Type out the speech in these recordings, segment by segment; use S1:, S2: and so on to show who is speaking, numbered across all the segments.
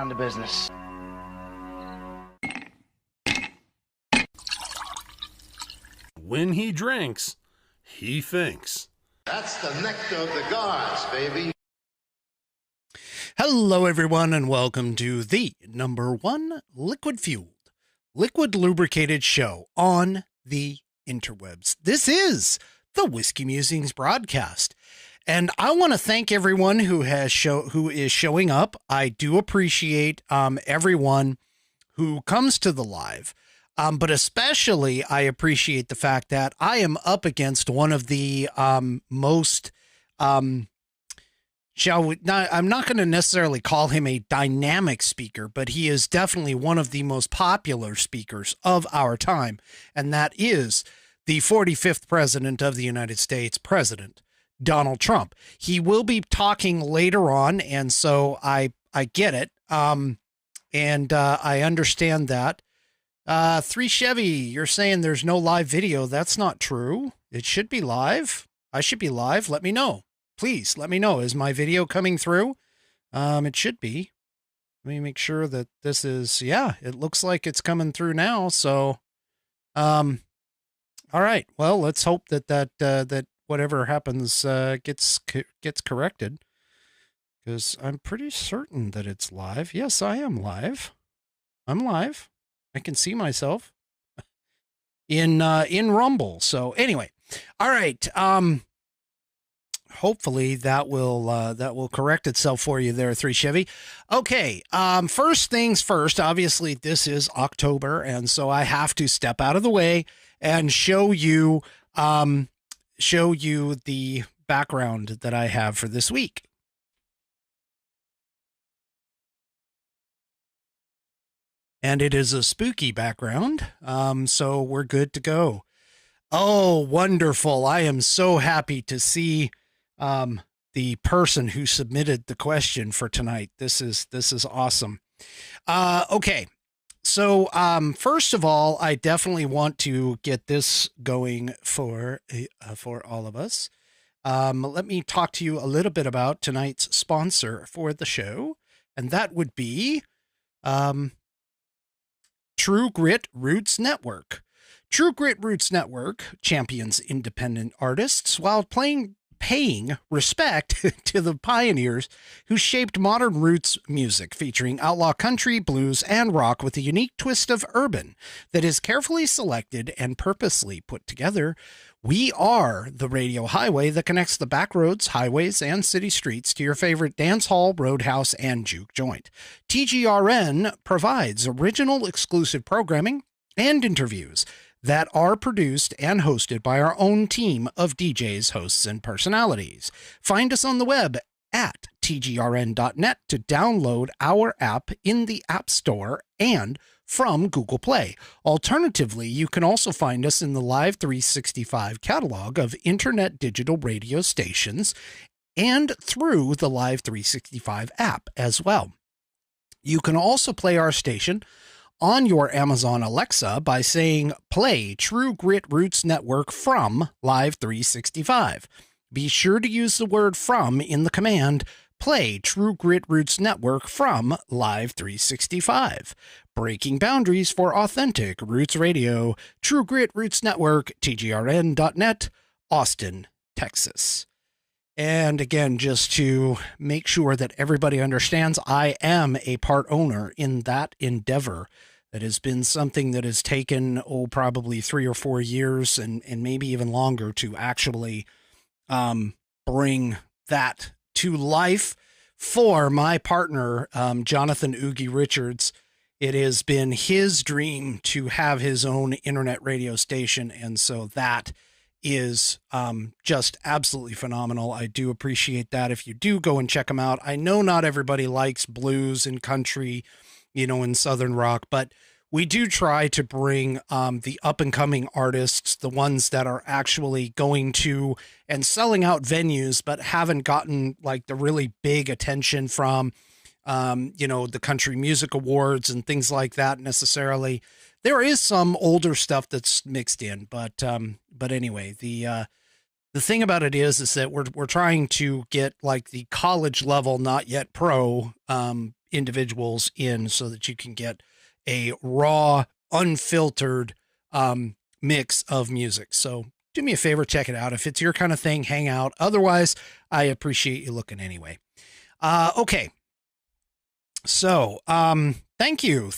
S1: down to business.
S2: When he drinks, he thinks.
S3: That's the nectar of the gods, baby.
S4: Hello, everyone, and welcome to the #1 liquid-fueled, liquid-lubricated show on the interwebs. This is the Whiskey Musings Broadcast, and I want to thank everyone who is showing up. I do appreciate everyone who comes to the live, but especially I appreciate the fact that I am up against one of the most I'm not going to necessarily call him a dynamic speaker, but he is definitely one of the most popular speakers of our time. And that is the 45th president of the United States, President Donald Trump. He will be talking later on. And so I get it. And I understand that. 3 Chevy, you're saying there's no live video. That's not true. It should be live. I should be live. Let me know. Please let me know. Is my video coming through? It should be. Let me make sure that this is, yeah, it looks like it's coming through now. So, all right. Well, let's hope that whatever happens, gets corrected, because I'm pretty certain that it's live. Yes, I am live. I'm live. I can see myself in Rumble. So anyway, all right. Hopefully that will correct itself for you there, 3 Chevy. Okay. First things first, obviously this is October, and so I have to step out of the way and show you the background that I have for this week. And it is a spooky background. So we're good to go. Oh, wonderful. I am so happy to see the person who submitted the question for tonight. This is awesome. Okay. So, first of all, I definitely want to get this going for all of us. Let me talk to you a little bit about tonight's sponsor for the show, and that would be, True Grit Roots Network. True Grit Roots Network champions independent artists while paying respect to the pioneers who shaped modern roots music, featuring outlaw country, blues, and rock with a unique twist of urban that is carefully selected and purposely put together. We are the radio highway that connects the back roads, highways, and city streets to your favorite dance hall, roadhouse, and juke joint. TGRN provides original exclusive programming and interviews that are produced and hosted by our own team of DJs, hosts, and personalities. Find us on the web at tgrn.net to download our app in the App Store and from Google Play. Alternatively, you can also find us in the Live 365 catalog of internet digital radio stations and through the Live 365 app as well. You can also play our station on your Amazon Alexa by saying, play True Grit Roots Network from Live 365. Be sure to use the word from in the command, play True Grit Roots Network from Live 365. Breaking boundaries for authentic roots radio. True Grit Roots Network, tgrn.net, Austin, Texas. And again, just to make sure that everybody understands, I am a part owner in that endeavor. That has been something that has taken, probably 3 or 4 years and maybe even longer to actually bring that to life for my partner, Jonathan Oogie Richards. It has been his dream to have his own internet radio station, and so that is just absolutely phenomenal. I do appreciate that. If you do go and check them out, I know not everybody likes blues and country, and Southern rock, but we do try to bring the up and coming artists, the ones that are actually going to and selling out venues, but haven't gotten like the really big attention from, the country music awards and things like that necessarily. There is some older stuff that's mixed in, but anyway, the thing about it is that we're trying to get like the college level, not yet pro, individuals in so that you can get a raw, unfiltered mix of music. So do me a favor, check it out. If it's your kind of thing, hang out. Otherwise, I appreciate you looking anyway. Okay. So, thank you.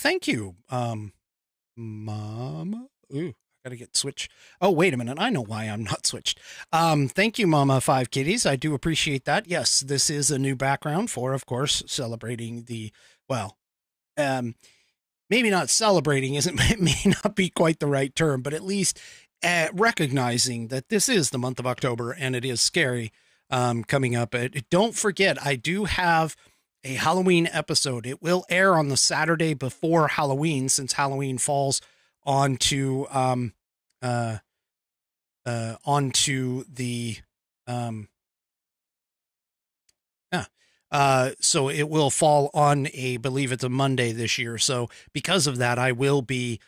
S4: Mama. Ooh, I gotta get switched. Oh, wait a minute. I know why I'm not switched. Thank you, Mama Five Kitties. I do appreciate that. Yes, this is a new background for, of course, celebrating maybe not celebrating may not be quite the right term, but at least recognizing that this is the month of October and it is scary coming up. Don't forget, I do have a Halloween episode. It will air on the Saturday before Halloween, since Halloween falls onto the so it will fall on believe it's a Monday this year. So because of that, I will be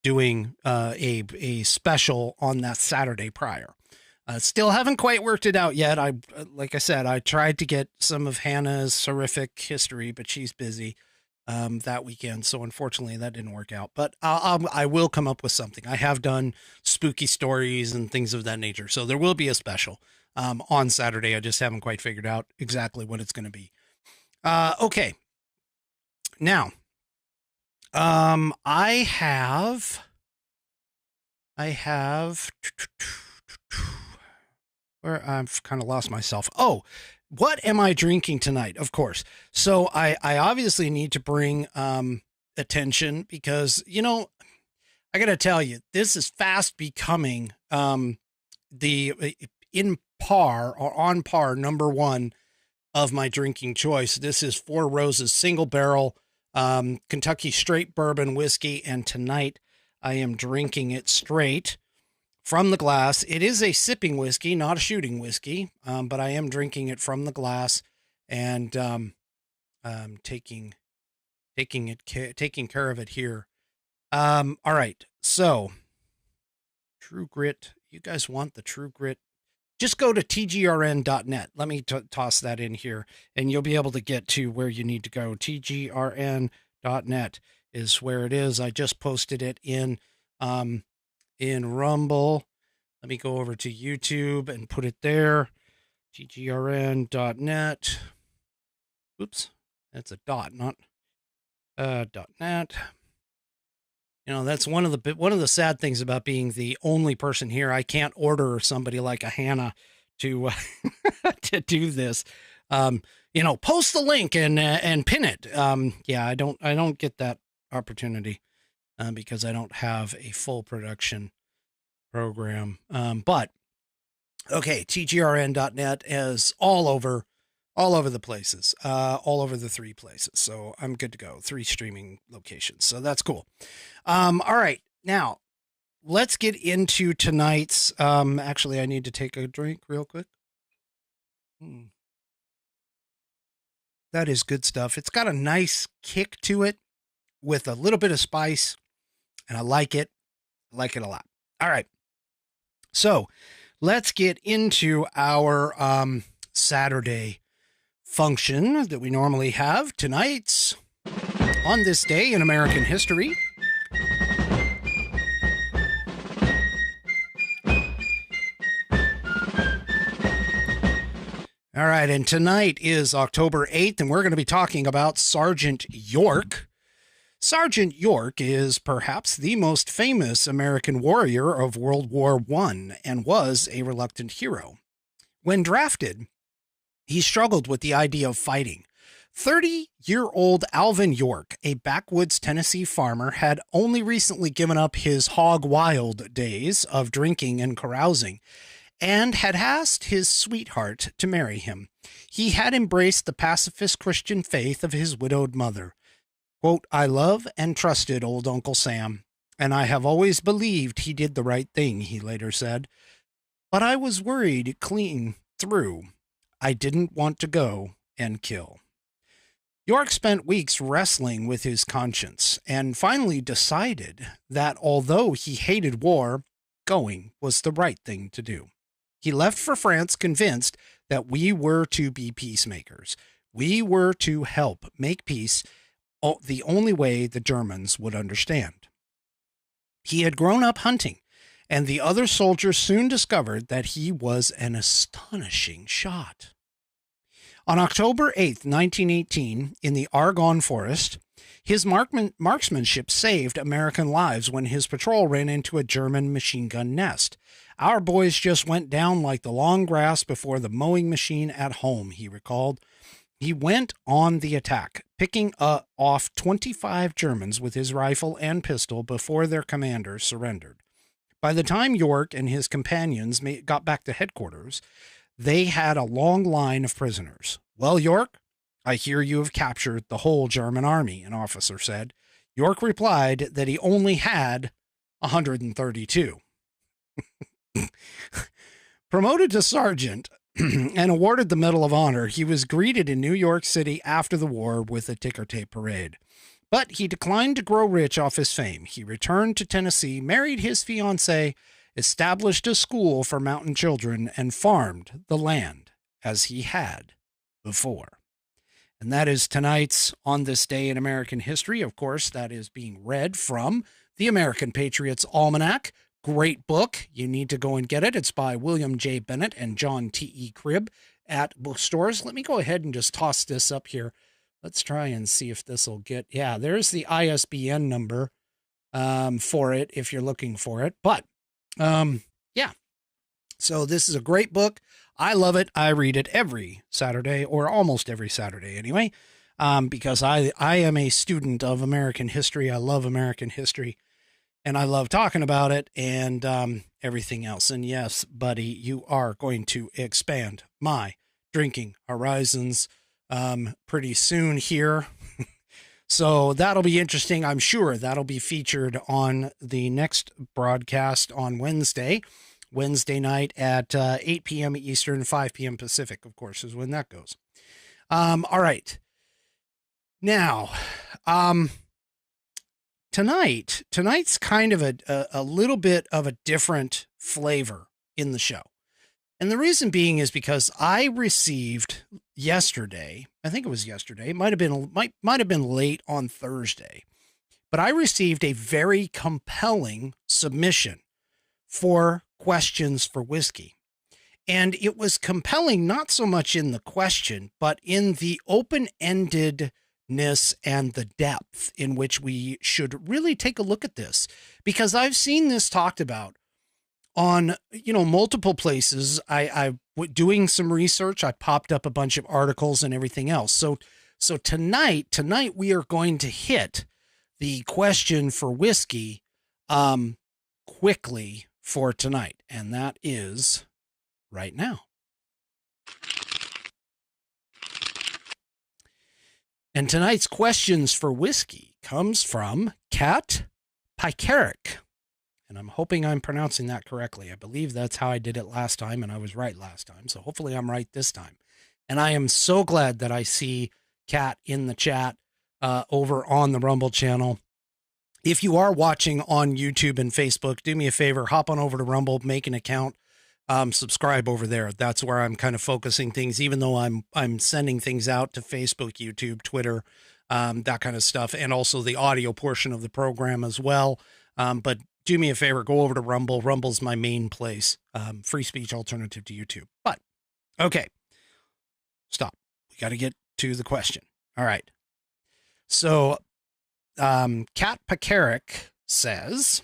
S4: doing a special on that Saturday prior. Still haven't quite worked it out yet. Like I said, I tried to get some of Hannah's horrific history, but she's busy that weekend. So unfortunately that didn't work out, but I will come up with something. I have done spooky stories and things of that nature. So there will be a special on Saturday. I just haven't quite figured out exactly what it's going to be. Okay. Now, I have where I've kind of lost myself. Oh, what am I drinking tonight? Of course. So I obviously need to bring attention because, I got to tell you, this is fast becoming the in par or on par number one of my drinking choice. This is Four Roses single barrel Kentucky straight bourbon whiskey, and tonight I am drinking it straight from the glass. It is a sipping whiskey, not a shooting whiskey, but I am drinking it from the glass and taking care of it here. All right, so True Grit. You guys want the True Grit? Just go to tgrn.net. Let me toss that in here, and you'll be able to get to where you need to go. tgrn.net is where it is. I just posted it in Rumble. Let me go over to YouTube and put it there. tgrn.net. Oops, that's a dot, not .net. That's one of the sad things about being the only person here. I can't order somebody like a Hannah to to do this. Post the link and pin it. I don't get that opportunity because I don't have a full production program. But okay, tgrn.net is all over the places, all over the 3 places. So I'm good to go. 3 streaming locations. So that's cool. All right. Now let's get into tonight's, actually I need to take a drink real quick. That is good stuff. It's got a nice kick to it with a little bit of spice, and I like it. I like it a lot. All right. So let's get into our, Saturday function that we normally have. Tonight's On This Day in American History. All right, and tonight is October 8th, and we're going to be talking about Sergeant York. Sergeant York is perhaps the most famous American warrior of World War I and was a reluctant hero. When drafted, he struggled with the idea of fighting. 30-year-old Alvin York, a backwoods Tennessee farmer, had only recently given up his hog wild days of drinking and carousing and had asked his sweetheart to marry him. He had embraced the pacifist Christian faith of his widowed mother. Quote, "I love and trusted old Uncle Sam, and I have always believed he did the right thing," he later said. "But I was worried clean through. I didn't want to go and kill." York spent weeks wrestling with his conscience and finally decided that although he hated war, going was the right thing to do. He left for France convinced that we were to be peacemakers. We were to help make peace the only way the Germans would understand. He had grown up hunting, and the other soldiers soon discovered that he was an astonishing shot. On October 8th, 1918, in the Argonne Forest, his marksmanship saved American lives when his patrol ran into a German machine gun nest. Our boys just went down like the long grass before the mowing machine at home, he recalled. He went on the attack, picking off 25 Germans with his rifle and pistol before their commander surrendered. By the time York and his companions got back to headquarters, they had a long line of prisoners. Well, York, I hear you have captured the whole German army, an officer said. York replied that he only had 132. Promoted to sergeant and awarded the Medal of Honor, he was greeted in New York City after the war with a ticker tape parade. But he declined to grow rich off his fame. He returned to Tennessee, married his fiancée, established a school for mountain children, and farmed the land as he had before. And that is tonight's On This Day in American History. Of course, that is being read from the American Patriots Almanac. Great book. You need to go and get it. It's by William J. Bennett and John T.E. Cribb at bookstores. Let me go ahead and just toss this up here. Let's try and see if this will get... Yeah, there's the ISBN number for it if you're looking for it. But, yeah. So this is a great book. I love it. I read it every Saturday, or almost every Saturday anyway, because I am a student of American history. I love American history, and I love talking about it and everything else. And yes, buddy, you are going to expand my drinking horizons pretty soon here. So that'll be interesting. I'm sure that'll be featured on the next broadcast on Wednesday night at 8 p.m. Eastern, 5 p.m. Pacific, of course, is when that goes. All right. Now, tonight's kind of a little bit of a different flavor in the show. And the reason being is because I received yesterday, I think it was yesterday, might have been late on Thursday, but I received a very compelling submission for questions for whiskey. And it was compelling, not so much in the question, but in the open-endedness and the depth in which we should really take a look at this, because I've seen this talked about on, multiple places. I doing some research. I popped up a bunch of articles and everything else. So tonight we are going to hit the question for whiskey, quickly for tonight. And that is right now. And tonight's questions for whiskey comes from Kat Pikarik. And I'm hoping I'm pronouncing that correctly. I believe that's how I did it last time, and I was right last time. So hopefully I'm right this time. And I am so glad that I see Kat in the chat over on the Rumble channel. If you are watching on YouTube and Facebook, do me a favor, hop on over to Rumble, make an account, subscribe over there. That's where I'm kind of focusing things, even though I'm sending things out to Facebook, YouTube, Twitter, that kind of stuff, and also the audio portion of the program as well. But do me a favor, go over to Rumble. Rumble's my main place, free speech alternative to YouTube. But, okay, stop. We got to get to the question. All right. So, Kat Pekarik says,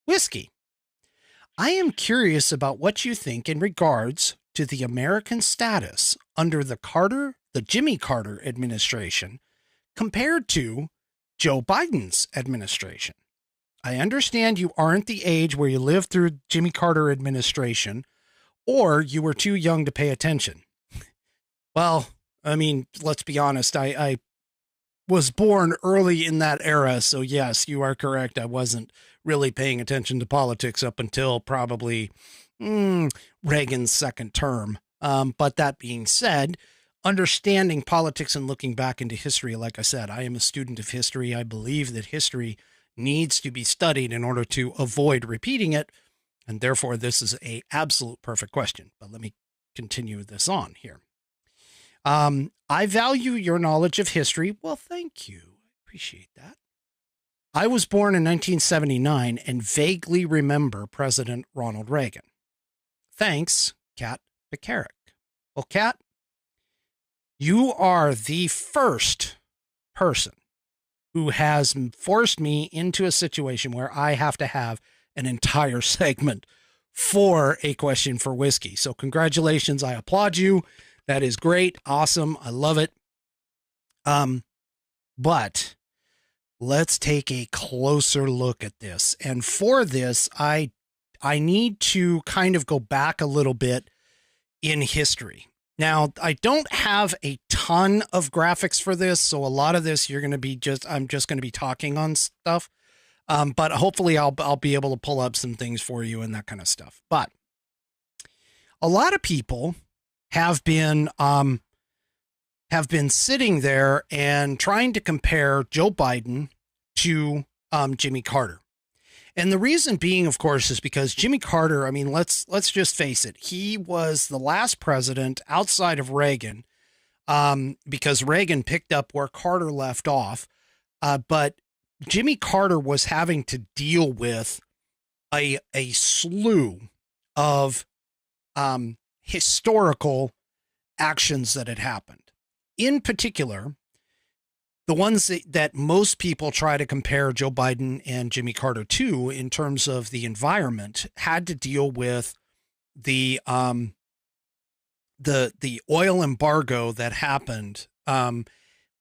S4: whiskey. I am curious about what you think in regards to the American status under the Jimmy Carter administration compared to Joe Biden's administration. I understand you aren't the age where you lived through Jimmy Carter administration, or you were too young to pay attention. Well, I mean, let's be honest. I was born early in that era. So yes, you are correct. I wasn't really paying attention to politics up until probably Reagan's second term. But that being said, understanding politics and looking back into history, like I said, I am a student of history. I believe that history needs to be studied in order to avoid repeating it. And therefore, this is a absolute perfect question. But let me continue this on here. I value your knowledge of history. Well, thank you. I appreciate that. I was born in 1979 and vaguely remember President Ronald Reagan. Thanks, Kat Pekarik. Well, Kat, you are the first person who has forced me into a situation where I have to have an entire segment for a question for whiskey. So congratulations. I applaud you. That is great. Awesome. I love it. But let's take a closer look at this. And for this, I need to kind of go back a little bit in history. Now, I don't have a ton of graphics for this, so a lot of this I'm just going to be talking on stuff. But hopefully I'll be able to pull up some things for you and that kind of stuff. But a lot of people have been sitting there and trying to compare Joe Biden to Jimmy Carter. And the reason being, of course, is because Jimmy Carter, I mean, let's just face it. He was the last president outside of Reagan, because Reagan picked up where Carter left off. But Jimmy Carter was having to deal with a slew of historical actions that had happened. In particular, the ones that most people try to compare Joe Biden and Jimmy Carter to in terms of the environment had to deal with the oil embargo that happened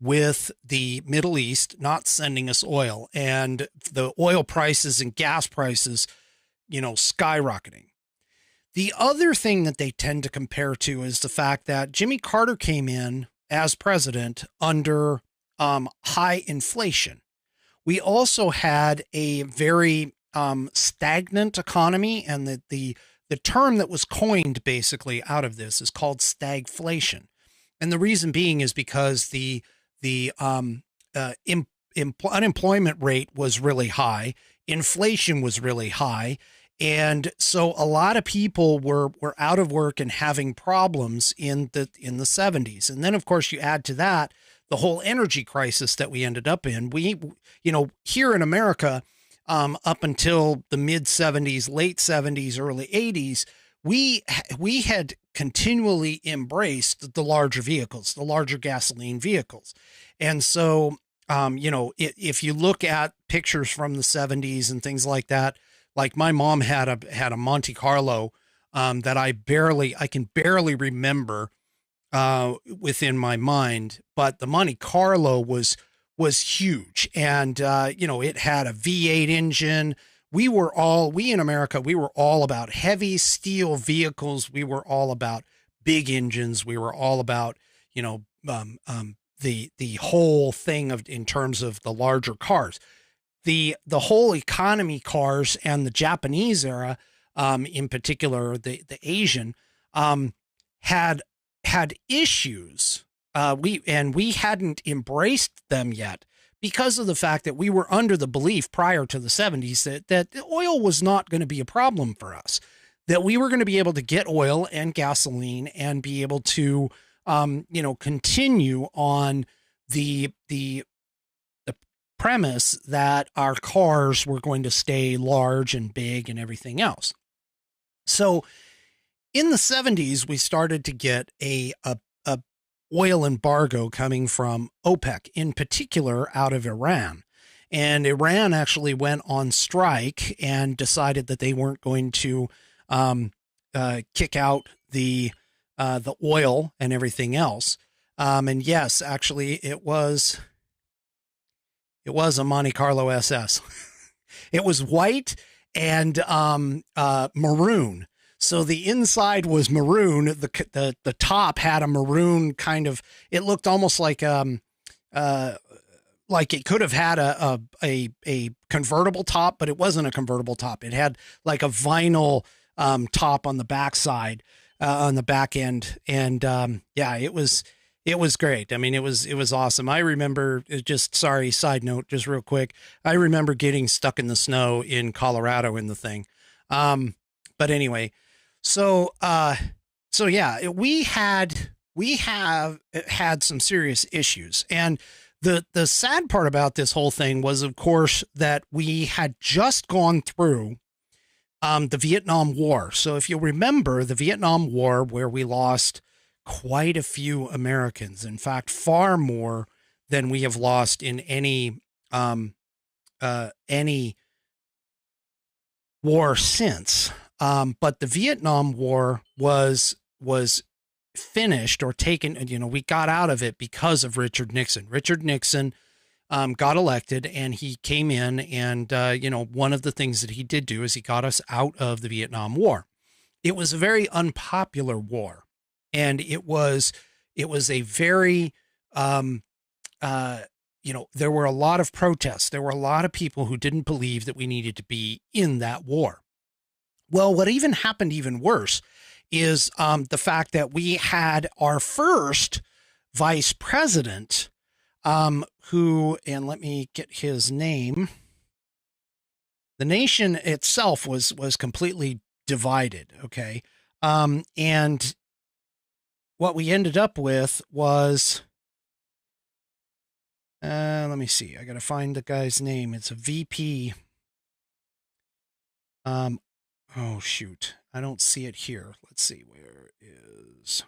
S4: with the Middle East not sending us oil, and the oil prices and gas prices, skyrocketing. The other thing that they tend to compare to is the fact that Jimmy Carter came in as president under high inflation. We also had a very stagnant economy, and that the term that was coined basically out of this is called stagflation. And the reason being is because the unemployment rate was really high, inflation was really high, and so a lot of people were out of work and having problems in the 70s. And then, of course, you add to that the whole energy crisis that we ended up in. We, here in America, up until the mid 70s, late 70s, early 80s, we had continually embraced the larger vehicles, the larger gasoline vehicles. And so, if you look at pictures from the 70s and things like that, like my mom had a Monte Carlo that I can barely remember within my mind, but the Monte Carlo was huge. And, it had a V8 engine. We in America, we were all about heavy steel vehicles. We were all about big engines. We were all about, the whole thing in terms of the larger cars. The whole economy cars and the Japanese era, in particular, the Asian, had issues. We hadn't embraced them yet because of the fact that we were under the belief prior to the 70s that oil was not going to be a problem for us, that we were going to be able to get oil and gasoline and be able to, continue on the premise that our cars were going to stay large and big and everything else. So in the 70s, we started to get a oil embargo coming from OPEC, in particular out of Iran. And Iran actually went on strike and decided that they weren't going to kick out the oil and everything else. And yes, actually, it was a Monte Carlo SS. It was white and maroon. So the inside was maroon. The top had a maroon kind of. It looked almost like it could have had a convertible top, but it wasn't a convertible top. It had like a vinyl top on the backside, on the back end, and it was great. I mean, it was awesome. I remember, side note, just real quick. I remember getting stuck in the snow in Colorado in the thing. But anyway, so yeah, we had we have had some serious issues. And the sad part about this whole thing was, of course, that we had just gone through the Vietnam War. So if you remember the Vietnam War, where we lost quite a few Americans, in fact, far more than we have lost in any war since. But the Vietnam War was finished or taken, we got out of it because of Richard Nixon. Richard Nixon got elected, and he came in, and one of the things that he did do is he got us out of the Vietnam War. It was a very unpopular war, and it was a very there were a lot of protests. There were a lot of people who didn't believe that we needed to be in that war. Well, what even happened even worse is the fact that we had our first vice president, who, and let me get his name. The nation itself was completely divided. Okay. And what we ended up with was, let me see. I got to find the guy's name. It's a VP. Oh, shoot. I don't see it here. Let's see. Where is...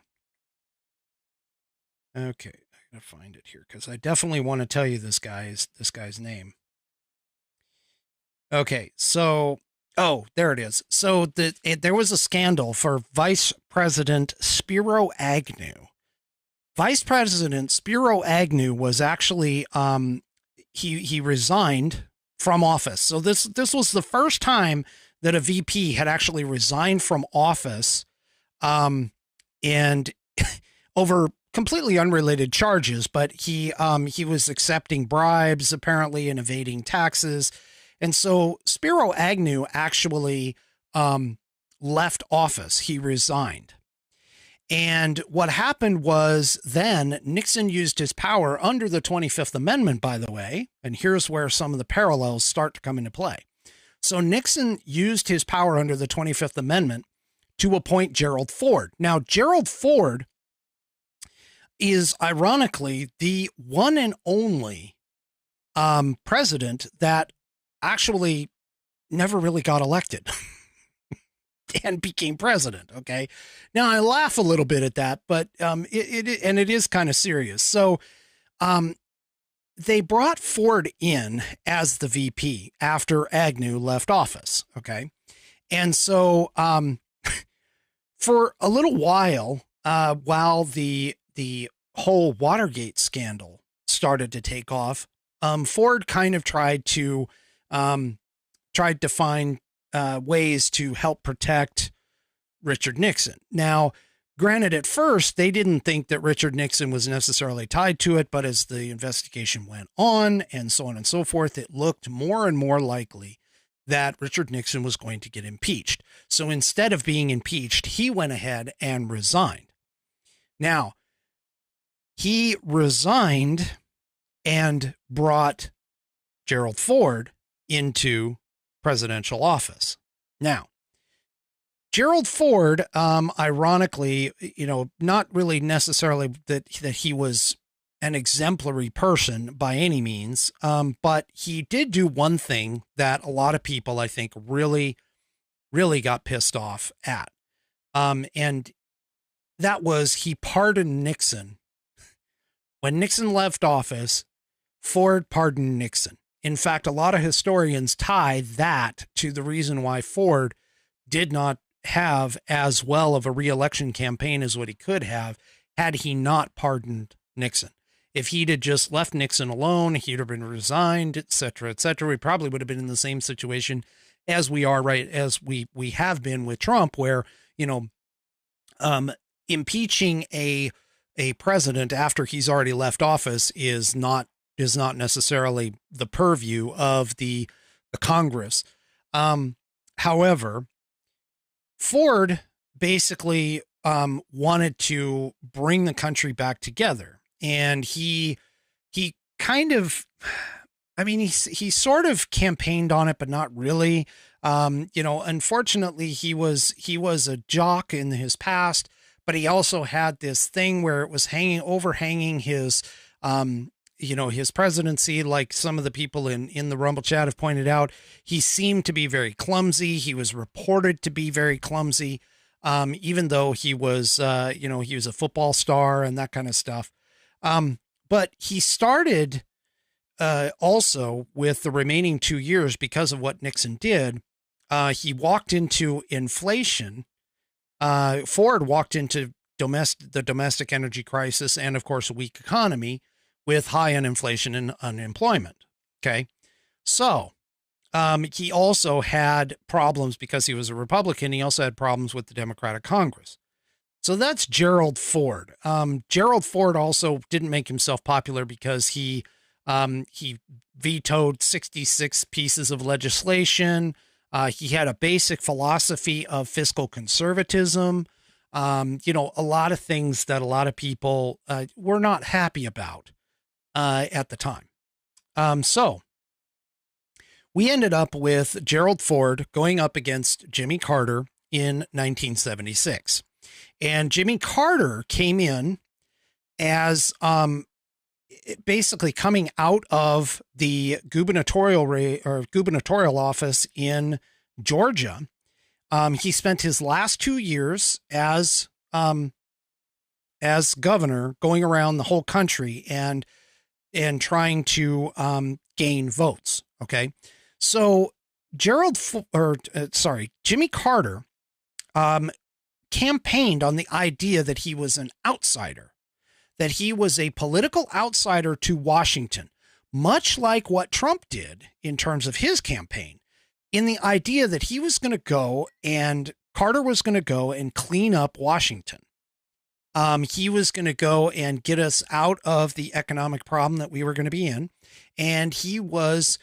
S4: Okay. I got to find it here because I definitely want to tell you this guy's name. Okay. So, oh, there it is. So there was a scandal for Vice President Spiro Agnew. Vice President Spiro Agnew was actually, he resigned from office. So this was the first time that a VP had actually resigned from office, and over completely unrelated charges, but he was accepting bribes apparently and evading taxes. And so Spiro Agnew actually left office. He resigned. And what happened was then Nixon used his power under the 25th Amendment, by the way, and here's where some of the parallels start to come into play. So Nixon used his power under the 25th Amendment to appoint Gerald Ford. Now, Gerald Ford is ironically the one and only president that actually never really got elected and became president. Okay. Now I laugh a little bit at that, but it is kind of serious. So they brought Ford in as the VP after Agnew left office. Okay. And so for a little while the whole Watergate scandal started to take off, Ford kind of tried to find ways to help protect Richard Nixon. Now, granted, at first, they didn't think that Richard Nixon was necessarily tied to it, but as the investigation went on and so on and so forth, it looked more and more likely that Richard Nixon was going to get impeached. So instead of being impeached, he went ahead and resigned. Now, he resigned and brought Gerald Ford into presidential office. Now, Gerald Ford, ironically, not really necessarily that he was an exemplary person by any means, but he did do one thing that a lot of people, I think, really, really got pissed off at. And that was he pardoned Nixon. When Nixon left office, Ford pardoned Nixon. In fact, a lot of historians tie that to the reason why Ford did not have as well of a re-election campaign as what he could have had he not pardoned Nixon. If he'd have just left Nixon alone, he'd have been resigned, et cetera, we probably would have been in the same situation as we are as we have been with Trump, where, impeaching a president after he's already left office is not necessarily the purview of the Congress. However, Ford basically wanted to bring the country back together, and he kind of, he sort of campaigned on it, but not really. Unfortunately, he was a jock in his past, but he also had this thing where it was overhanging his, his presidency. Like some of the people in the Rumble chat have pointed out, he seemed to be very clumsy. He was reported to be very clumsy, even though he was, he was a football star and that kind of stuff. But he started also with the remaining 2 years, because of what Nixon did, he walked into inflation. Ford walked into the domestic energy crisis and, of course, a weak economy with high inflation and unemployment. Okay. So he also had problems because he was a Republican. He also had problems with the Democratic Congress. So that's Gerald Ford. Gerald Ford also didn't make himself popular because he vetoed 66 pieces of legislation. He had a basic philosophy of fiscal conservatism. A lot of things that a lot of people were not happy about at the time. So we ended up with Gerald Ford going up against Jimmy Carter in 1976. And Jimmy Carter came in as basically coming out of the gubernatorial office in Georgia. He spent his last 2 years as governor, going around the whole country and trying to gain votes. Okay, so Jimmy Carter campaigned on the idea that he was an outsider, that he was a political outsider to Washington, much like what Trump did in terms of his campaign, in the idea that he was going to go and Carter was going to go and clean up Washington. He was going to go and get us out of the economic problem that we were going to be in. And he was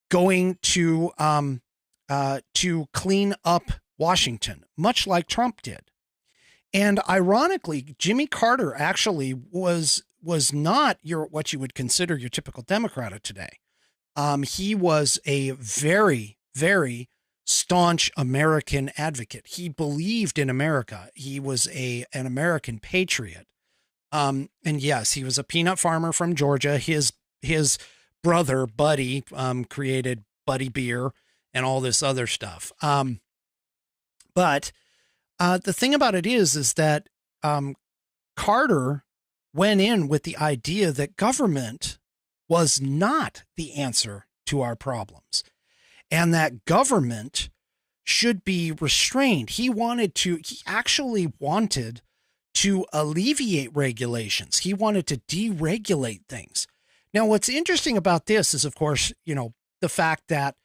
S4: going to clean up Washington, much like Trump did. And ironically, Jimmy Carter actually was not what you would consider your typical Democrat of today. He was a very, very staunch American advocate. He believed in America. He was an American patriot. And yes, he was a peanut farmer from Georgia. His brother, Buddy, created Buddy Beer and all this other stuff. But the thing about it is that Carter went in with the idea that government was not the answer to our problems, and that government should be restrained. He actually wanted to alleviate regulations. He wanted to deregulate things. Now, what's interesting about this is, of course, the fact that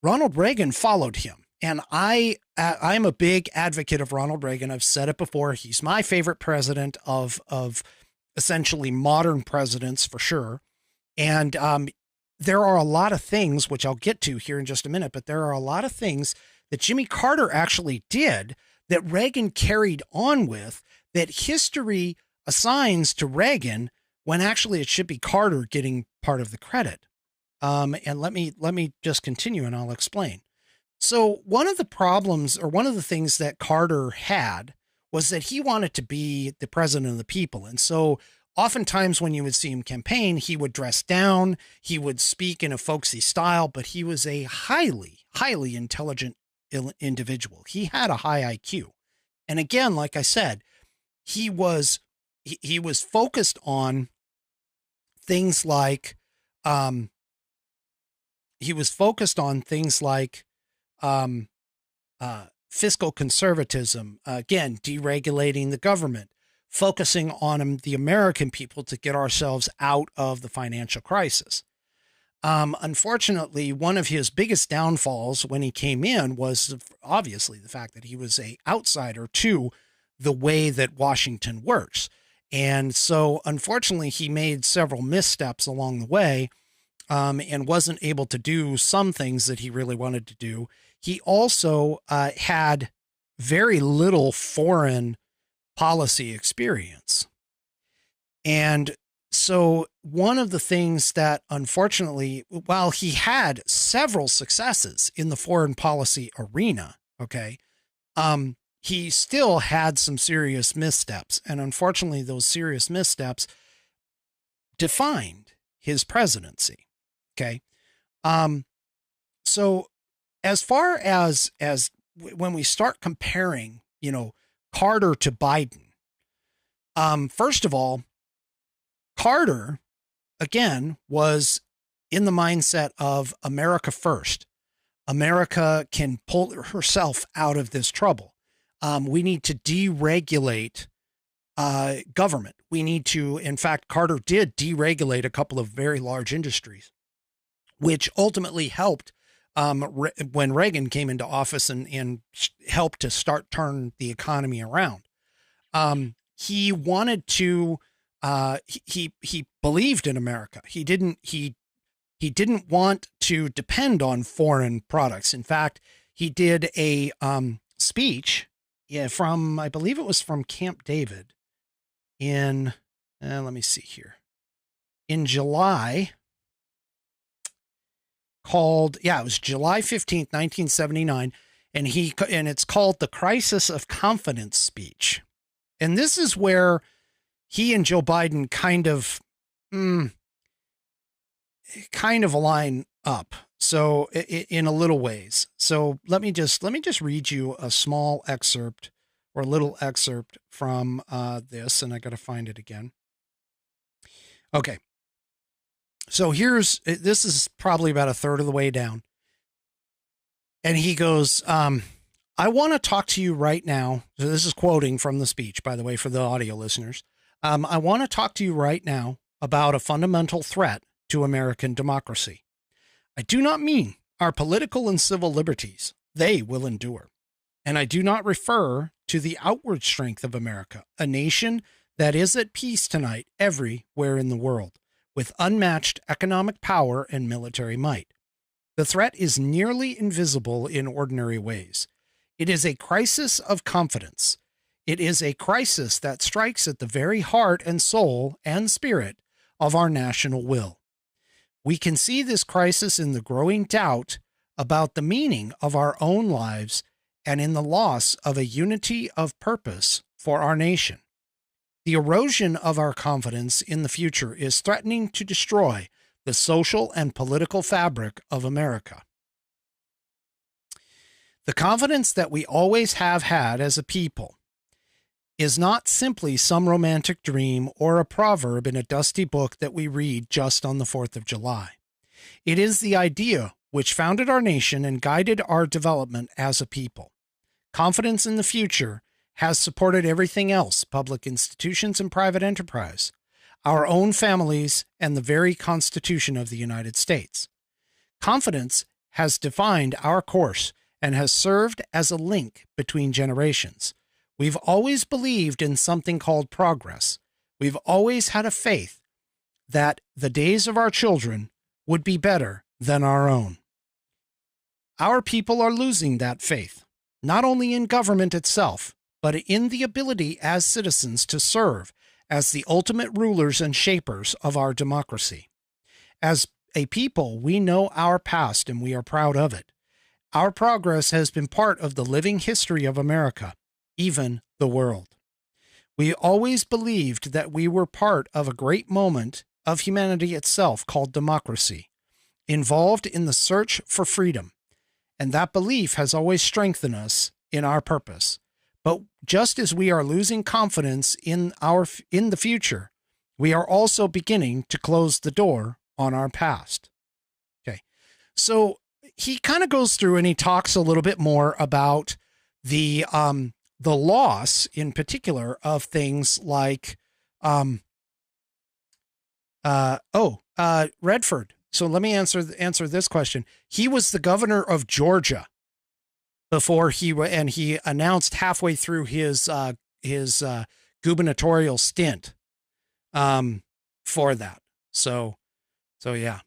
S4: Ronald Reagan followed him. And I'm a big advocate of Ronald Reagan. I've said it before. He's my favorite president of essentially modern presidents, for sure. And there are a lot of things, which I'll get to here in just a minute, but there are a lot of things that Jimmy Carter actually did that Reagan carried on with, that history assigns to Reagan, when actually it should be Carter getting part of the credit. And let me just continue and I'll explain. So one of the problems, or one of the things that Carter had, was that he wanted to be the president of the people. And so oftentimes when you would see him campaign, he would dress down, he would speak in a folksy style, but he was a highly, highly intelligent individual. He had a high IQ. And again, like I said, he was focused on things like, fiscal conservatism, again, deregulating the government, focusing on the American people to get ourselves out of the financial crisis. Unfortunately, one of his biggest downfalls when he came in was obviously the fact that he was an outsider to the way that Washington works. And so, unfortunately, he made several missteps along the way, and wasn't able to do some things that he really wanted to do. He also had very little foreign policy experience. And so one of the things that, unfortunately, while he had several successes in the foreign policy arena, okay, he still had some serious missteps. And unfortunately, those serious missteps defined his presidency. Okay. So as far as when we start comparing, Carter to Biden, first of all, Carter, again, was in the mindset of America first. America can pull herself out of this trouble. We need to deregulate government. We need to, in fact, Carter did deregulate a couple of very large industries, which ultimately helped when Reagan came into office and helped to start turn the economy around. He wanted to, he believed in America. He didn't want to depend on foreign products. In fact, he did a speech from, I believe it was from Camp David in, let me see here, in July, it was July 15th, 1979. And it's called the Crisis of Confidence speech. And this is where he and Joe Biden kind of align up. So in a little ways. So let me just read you a small excerpt or a little excerpt from this, and I got to find it again. Okay. So this is probably about a third of the way down. And he goes, I want to talk to you right now. So this is quoting from the speech, by the way, for the audio listeners. I want to talk to you right now about a fundamental threat to American democracy. I do not mean our political and civil liberties. They will endure. And I do not refer to the outward strength of America, a nation that is at peace tonight everywhere in the world, with unmatched economic power and military might. The threat is nearly invisible in ordinary ways. It is a crisis of confidence. It is a crisis that strikes at the very heart and soul and spirit of our national will. We can see this crisis in the growing doubt about the meaning of our own lives and in the loss of a unity of purpose for our nation. The erosion of our confidence in the future is threatening to destroy the social and political fabric of America. The confidence that we always have had as a people is not simply some romantic dream or a proverb in a dusty book that we read just on the 4th of July. It is the idea which founded our nation and guided our development as a people. Confidence in the future has supported everything else, public institutions and private enterprise, our own families, and the very Constitution of the United States. Confidence has defined our course and has served as a link between generations. We've always believed in something called progress. We've always had a faith that the days of our children would be better than our own. Our people are losing that faith, not only in government itself, but in the ability as citizens to serve as the ultimate rulers and shapers of our democracy. As a people, we know our past and we are proud of it. Our progress has been part of the living history of America, even the world. We always believed that we were part of a great moment of humanity itself called democracy, involved in the search for freedom, and that belief has always strengthened us in our purpose. But just as we are losing confidence in the future, we are also beginning to close the door on our past. Okay. So he kind of goes through and he talks a little bit more about the loss in particular of things like, Redford. So let me answer this question. He was the governor of Georgia before he announced halfway through his gubernatorial stint, for that. So yeah.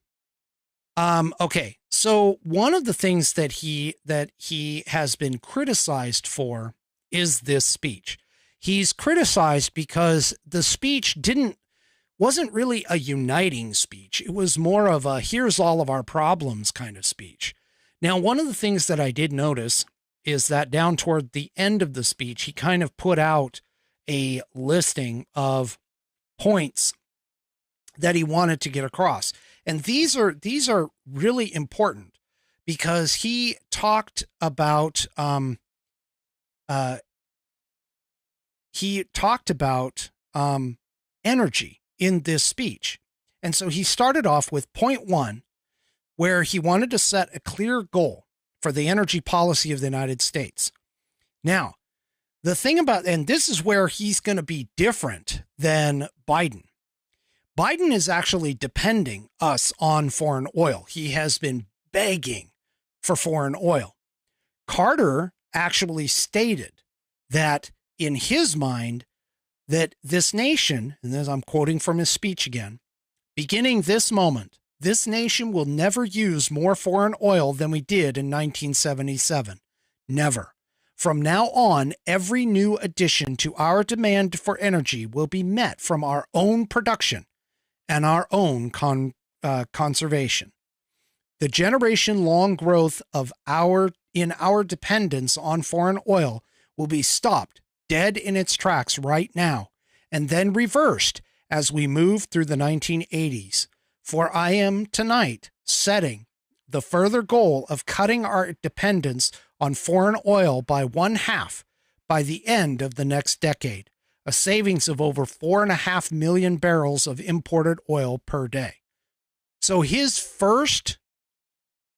S4: Okay. So one of the things that he has been criticized for is this speech. He's criticized because the speech wasn't really a uniting speech. It was more of a here's all of our problems kind of speech. Now, one of the things that I did notice is that down toward the end of the speech, he kind of put out a listing of points that he wanted to get across. And these are really important because he talked about energy in this speech. And so he started off with point 1, where he wanted to set a clear goal for the energy policy of the United States. Now, the thing about, and this is where he's going to be different than Biden. Biden is actually depending us on foreign oil. He has been begging for foreign oil. Carter actually stated that in his mind, that this nation, and as I'm quoting from his speech again, beginning this moment, this nation will never use more foreign oil than we did in 1977. Never. From now on, every new addition to our demand for energy will be met from our own production and our own conservation. The generation-long growth of our dependence on foreign oil will be stopped dead in its tracks right now, and then reversed as we move through the 1980s. For I am tonight setting the further goal of cutting our dependence on foreign oil by 1/2 by the end of the next decade, a savings of over 4.5 million barrels of imported oil per day. So his first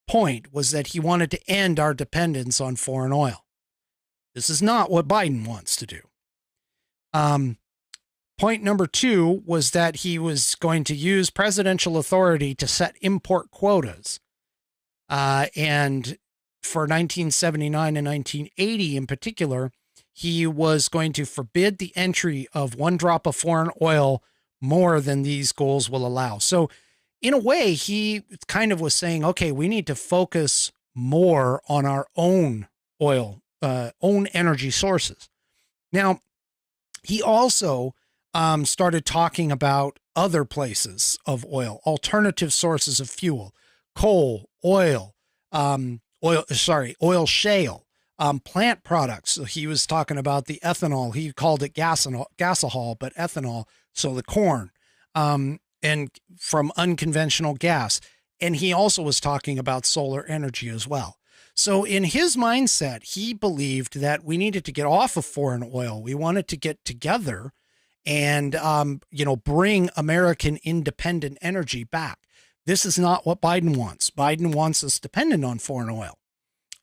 S4: point was that he wanted to end our dependence on foreign oil. This is not what Biden wants to do. Point number 2 was that he was going to use presidential authority to set import quotas. And for 1979 and 1980 in particular, he was going to forbid the entry of 1 drop of foreign oil more than these goals will allow. So in a way, he kind of was saying, okay, we need to focus more on our own oil, own energy sources. Now, he also started talking about other places of oil, alternative sources of fuel, coal, oil shale, plant products. So he was talking about the ethanol. He called it gasohol, but ethanol. So the corn, and from unconventional gas. And he also was talking about solar energy as well. So in his mindset, he believed that we needed to get off of foreign oil. We wanted to get together and, bring American independent energy back. This is not what Biden wants. Biden wants us dependent on foreign oil.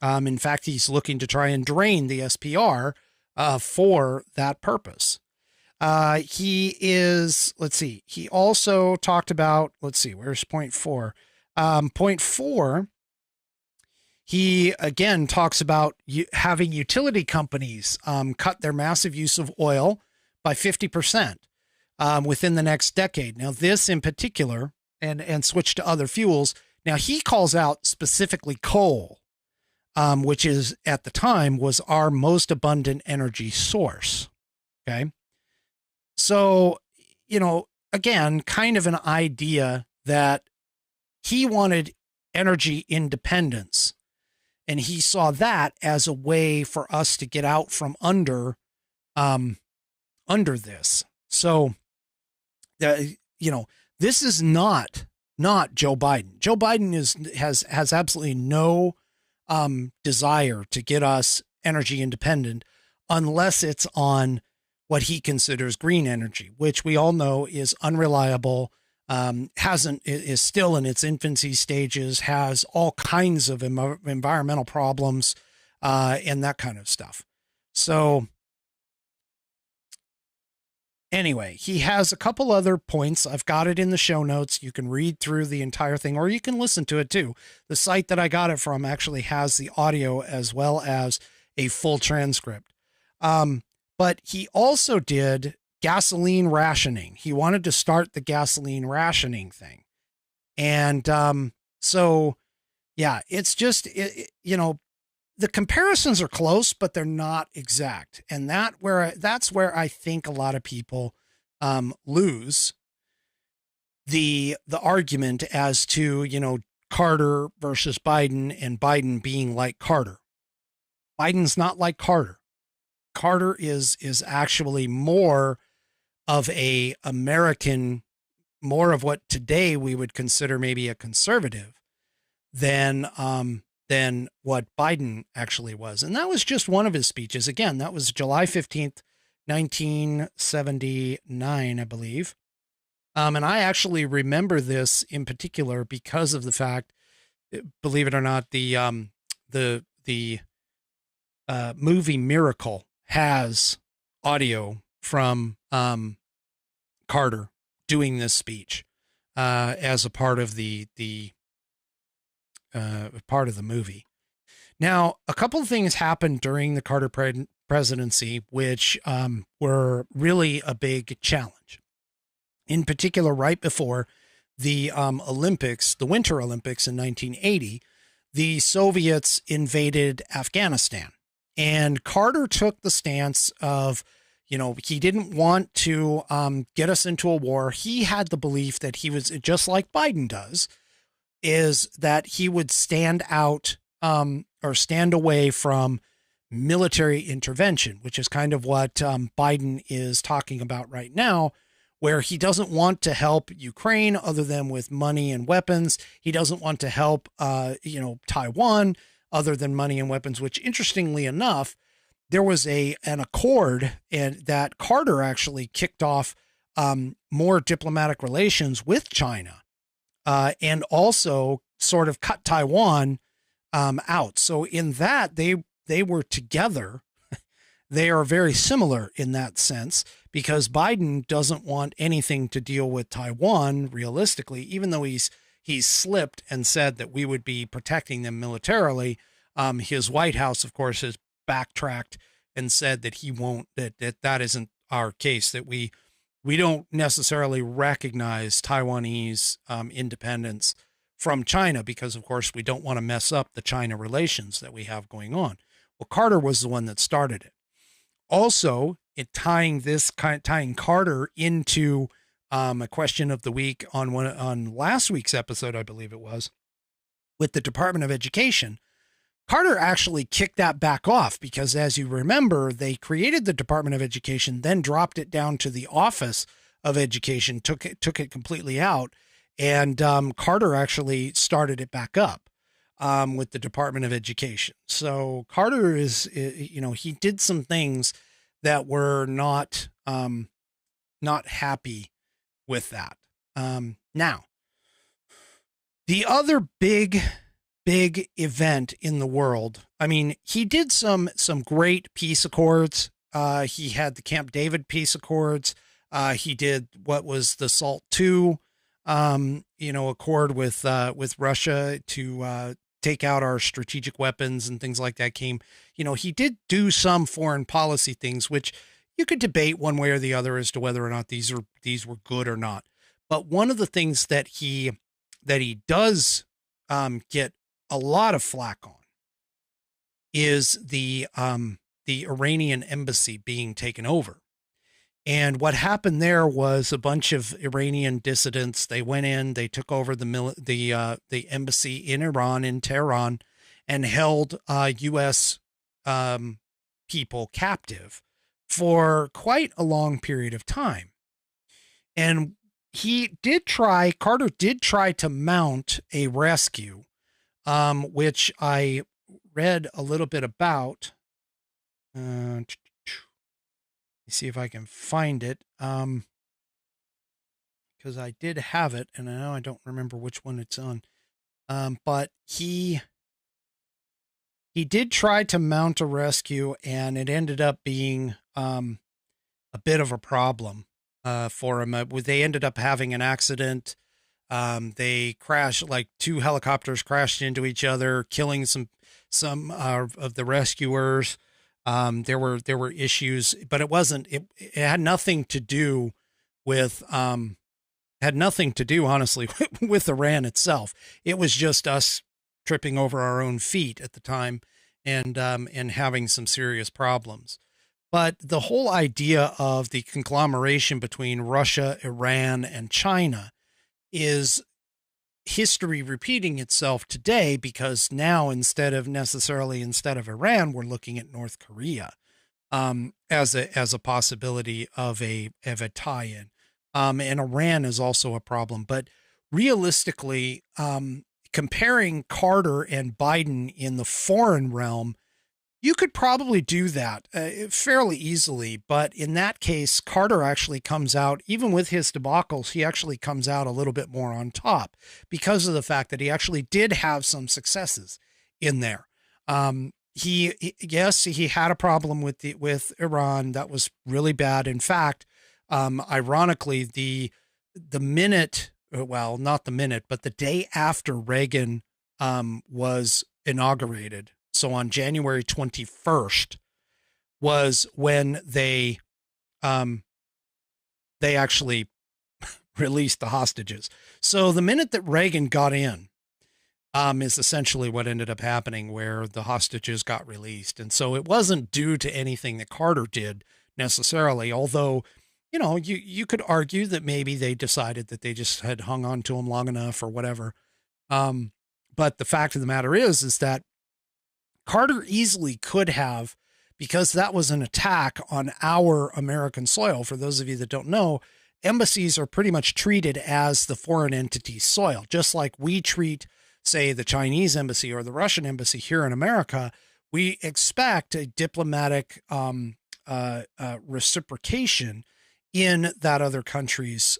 S4: In fact, he's looking to try and drain the SPR for that purpose. He also talked about, where's point 4? Point 4, he again talks about having utility companies cut their massive use of oil by 50% within the next decade. Now, this in particular, and switch to other fuels. Now, he calls out specifically coal, which is at the time was our most abundant energy source. Okay. So, again, kind of an idea that he wanted energy independence, and he saw that as a way for us to get out from under this. So, this is not Joe Biden. Joe Biden has absolutely no desire to get us energy independent unless it's on what he considers green energy, which we all know is unreliable, is still in its infancy stages, has all kinds of environmental problems, and that kind of stuff. So anyway, he has a couple other points. I've got it in the show notes. You can read through the entire thing, or you can listen to it too. The site that I got it from actually has the audio as well as a full transcript. But he also did gasoline rationing. He wanted to start the gasoline rationing thing. And it's just, the comparisons are close, but they're not exact. And that's where I think a lot of people lose the argument as to, Carter versus Biden and Biden being like Carter. Biden's not like Carter. Carter is actually more of a American, more of what today we would consider maybe a conservative than what Biden actually was. And that was just one of his speeches. Again, that was July 15th, 1979, I believe. And I actually remember this in particular because of the fact, believe it or not, the movie Miracle has audio from Carter doing this speech as a part of the movie. Now, a couple of things happened during the Carter presidency, which were really a big challenge. In particular, right before the Olympics, the Winter Olympics in 1980, the Soviets invaded Afghanistan. And Carter took the stance of, he didn't want to get us into a war. He had the belief that he was, just like Biden does, is that he would stand out or stand away from military intervention, which is kind of what Biden is talking about right now, where he doesn't want to help Ukraine other than with money and weapons. He doesn't want to help, Taiwan other than money and weapons, which interestingly enough, there was an accord and that Carter actually kicked off more diplomatic relations with China and also sort of cut Taiwan out. So in that, they were together. They are very similar in that sense because Biden doesn't want anything to deal with Taiwan realistically, even though he's slipped and said that we would be protecting them militarily. His White House, of course, has backtracked and said that he won't, that isn't our case, that we don't necessarily recognize Taiwanese independence from China because, of course, we don't want to mess up the China relations that we have going on. Well, Carter was the one that started it. Also, tying Carter into a question of the week on last week's episode, I believe it was, with the Department of Education, Carter actually kicked that back off because, as you remember, they created the Department of Education, then dropped it down to the Office of Education, took it completely out, and Carter actually started it back up with the Department of Education. So Carter he did some things that were not happy with that. Now, the other big event in the world, I mean, he did some great peace accords. He had the Camp David peace accords. He did what was the SALT II, accord with Russia to take out our strategic weapons and things like that he did do some foreign policy things, which you could debate one way or the other as to whether or not these were good or not. But one of the things that he does get a lot of flack on is the Iranian embassy being taken over. And what happened there was a bunch of Iranian dissidents. They went in, they took over the embassy in Iran, in Tehran, and held U.S. People captive for quite a long period of time. And Carter did try to mount a rescue, which I read a little bit about. Let me see if I can find it. Because I did have it, and now I don't remember which one it's on. But he did try to mount a rescue, and it ended up being a bit of a problem for him. They ended up having an accident. They crashed, like 2 helicopters crashed into each other, killing some of the rescuers. There were issues, but it had nothing to do with, honestly, with Iran itself. It was just us tripping over our own feet at the time and having some serious problems. But the whole idea of the conglomeration between Russia, Iran, and China is history repeating itself today, because now instead of Iran, we're looking at North Korea as a possibility of a tie-in. And Iran is also a problem. But realistically, comparing Carter and Biden in the foreign realm, you could probably do that fairly easily. But in that case, Carter actually comes out, even with his debacles, he actually comes out a little bit more on top because of the fact that he actually did have some successes in there. He had a problem with Iran that was really bad. In fact, ironically, the minute, well, not the minute, but the day after Reagan was inaugurated, so on January 21st, was when they actually released the hostages. So the minute that Reagan got in, is essentially what ended up happening, where the hostages got released. And so it wasn't due to anything that Carter did necessarily, although, you know, you could argue that maybe they decided that they just had hung on to him long enough or whatever. But the fact of the matter is that Carter easily could have, because that was an attack on our American soil. For those of you that don't know, embassies are pretty much treated as the foreign entity's soil, just like we treat, say, the Chinese embassy or the Russian embassy here in America. We expect a diplomatic reciprocation in that other country's,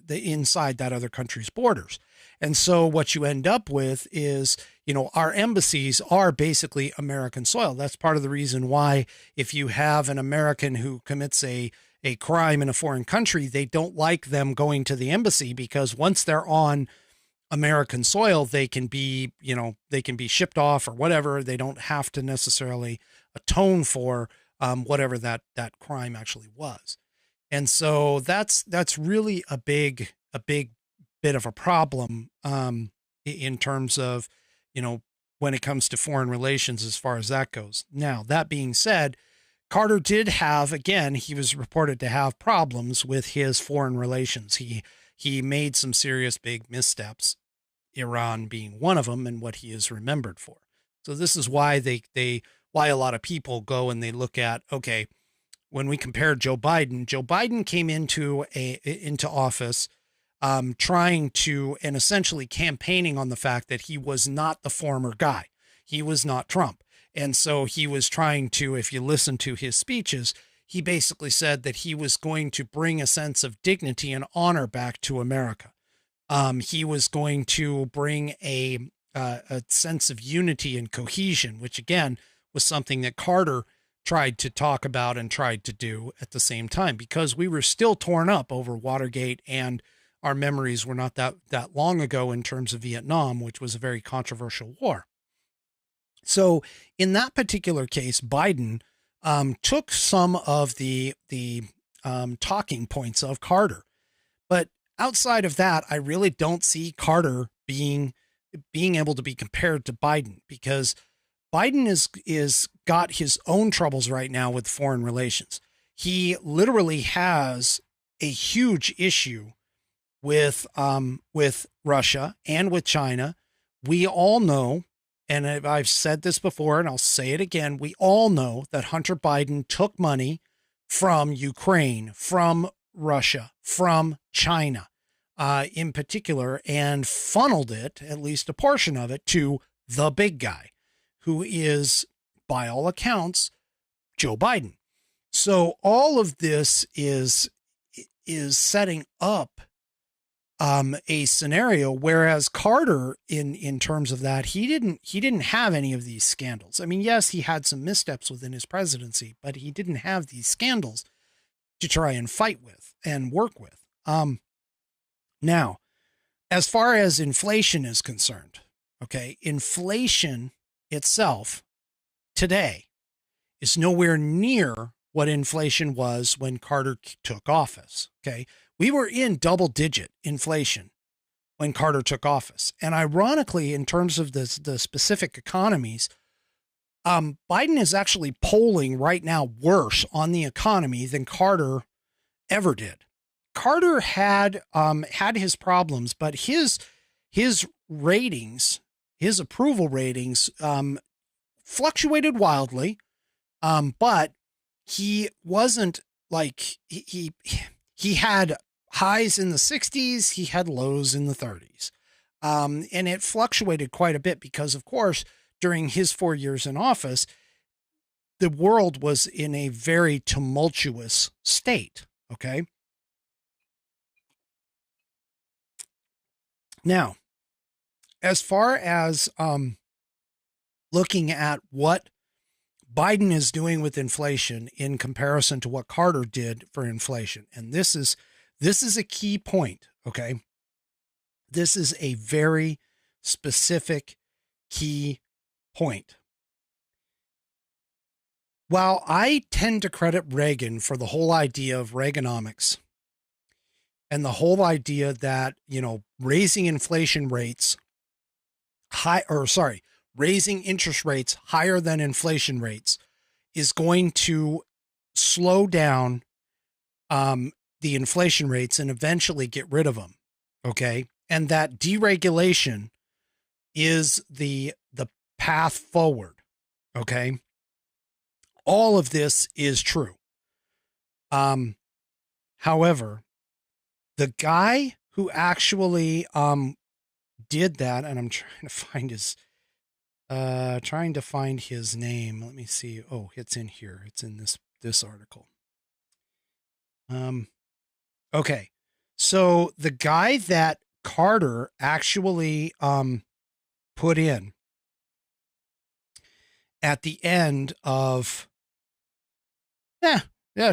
S4: inside that other country's borders. And so what you end up with is, you know, our embassies are basically American soil. That's part of the reason why, if you have an American who commits a crime in a foreign country, they don't like them going to the embassy, because once they're on American soil, they can be shipped off or whatever. They don't have to necessarily atone for whatever that crime actually was. And so that's really a big bit of a problem in terms of, you know, when it comes to foreign relations, as far as that goes. Now, that being said, Carter did have, again, he was reported to have problems with his foreign relations. He made some serious big missteps, Iran being one of them, and what he is remembered for. So this is why why a lot of people go and they look at, okay, when we compare Joe Biden came into office trying to, and essentially campaigning on the fact that he was not the former guy. He was not Trump. And so he was trying to, if you listen to his speeches, he basically said that he was going to bring a sense of dignity and honor back to America. He was going to bring a sense of unity and cohesion, which again was something that Carter tried to talk about and tried to do at the same time, because we were still torn up over Watergate, and our memories were not that long ago in terms of Vietnam, which was a very controversial war. So in that particular case, Biden took some of the talking points of Carter. But outside of that, I really don't see Carter being able to be compared to Biden, because Biden is got his own troubles right now with foreign relations. He literally has a huge issue with Russia and with China. We all know, and I've said this before and I'll say it again, we all know that Hunter Biden took money from Ukraine, from Russia, from China in particular, and funneled it, at least a portion of it, to the big guy, who is, by all accounts, Joe Biden. So all of this is setting up a scenario, whereas Carter, in terms of that, he didn't have any of these scandals. I mean, yes, he had some missteps within his presidency, but he didn't have these scandals to try and fight with and work with. Now, as far as inflation is concerned, okay, inflation itself today is nowhere near what inflation was when Carter took office. Okay. We were in double-digit inflation when Carter took office. And ironically, in terms of the specific economies, Biden is actually polling right now worse on the economy than Carter ever did. Carter had his problems, but his ratings, his approval ratings, fluctuated wildly. But he wasn't like he had highs in the 60s, he had lows in the 30s. And it fluctuated quite a bit because, of course, during his 4 years in office, the world was in a very tumultuous state. Okay. Now, as far as looking at what Biden is doing with inflation in comparison to what Carter did for inflation, and this is a key point. Okay. This is a very specific key point. While I tend to credit Reagan for the whole idea of Reaganomics and the whole idea that, raising inflation rates raising interest rates higher than inflation rates is going to slow down the inflation rates and eventually get rid of them. Okay. And that deregulation is the path forward. Okay. All of this is true. However, the guy who actually did that, and I'm trying to find his name. Let me see. Oh, it's in here. It's in this article. Okay. So the guy that Carter actually put in at the end of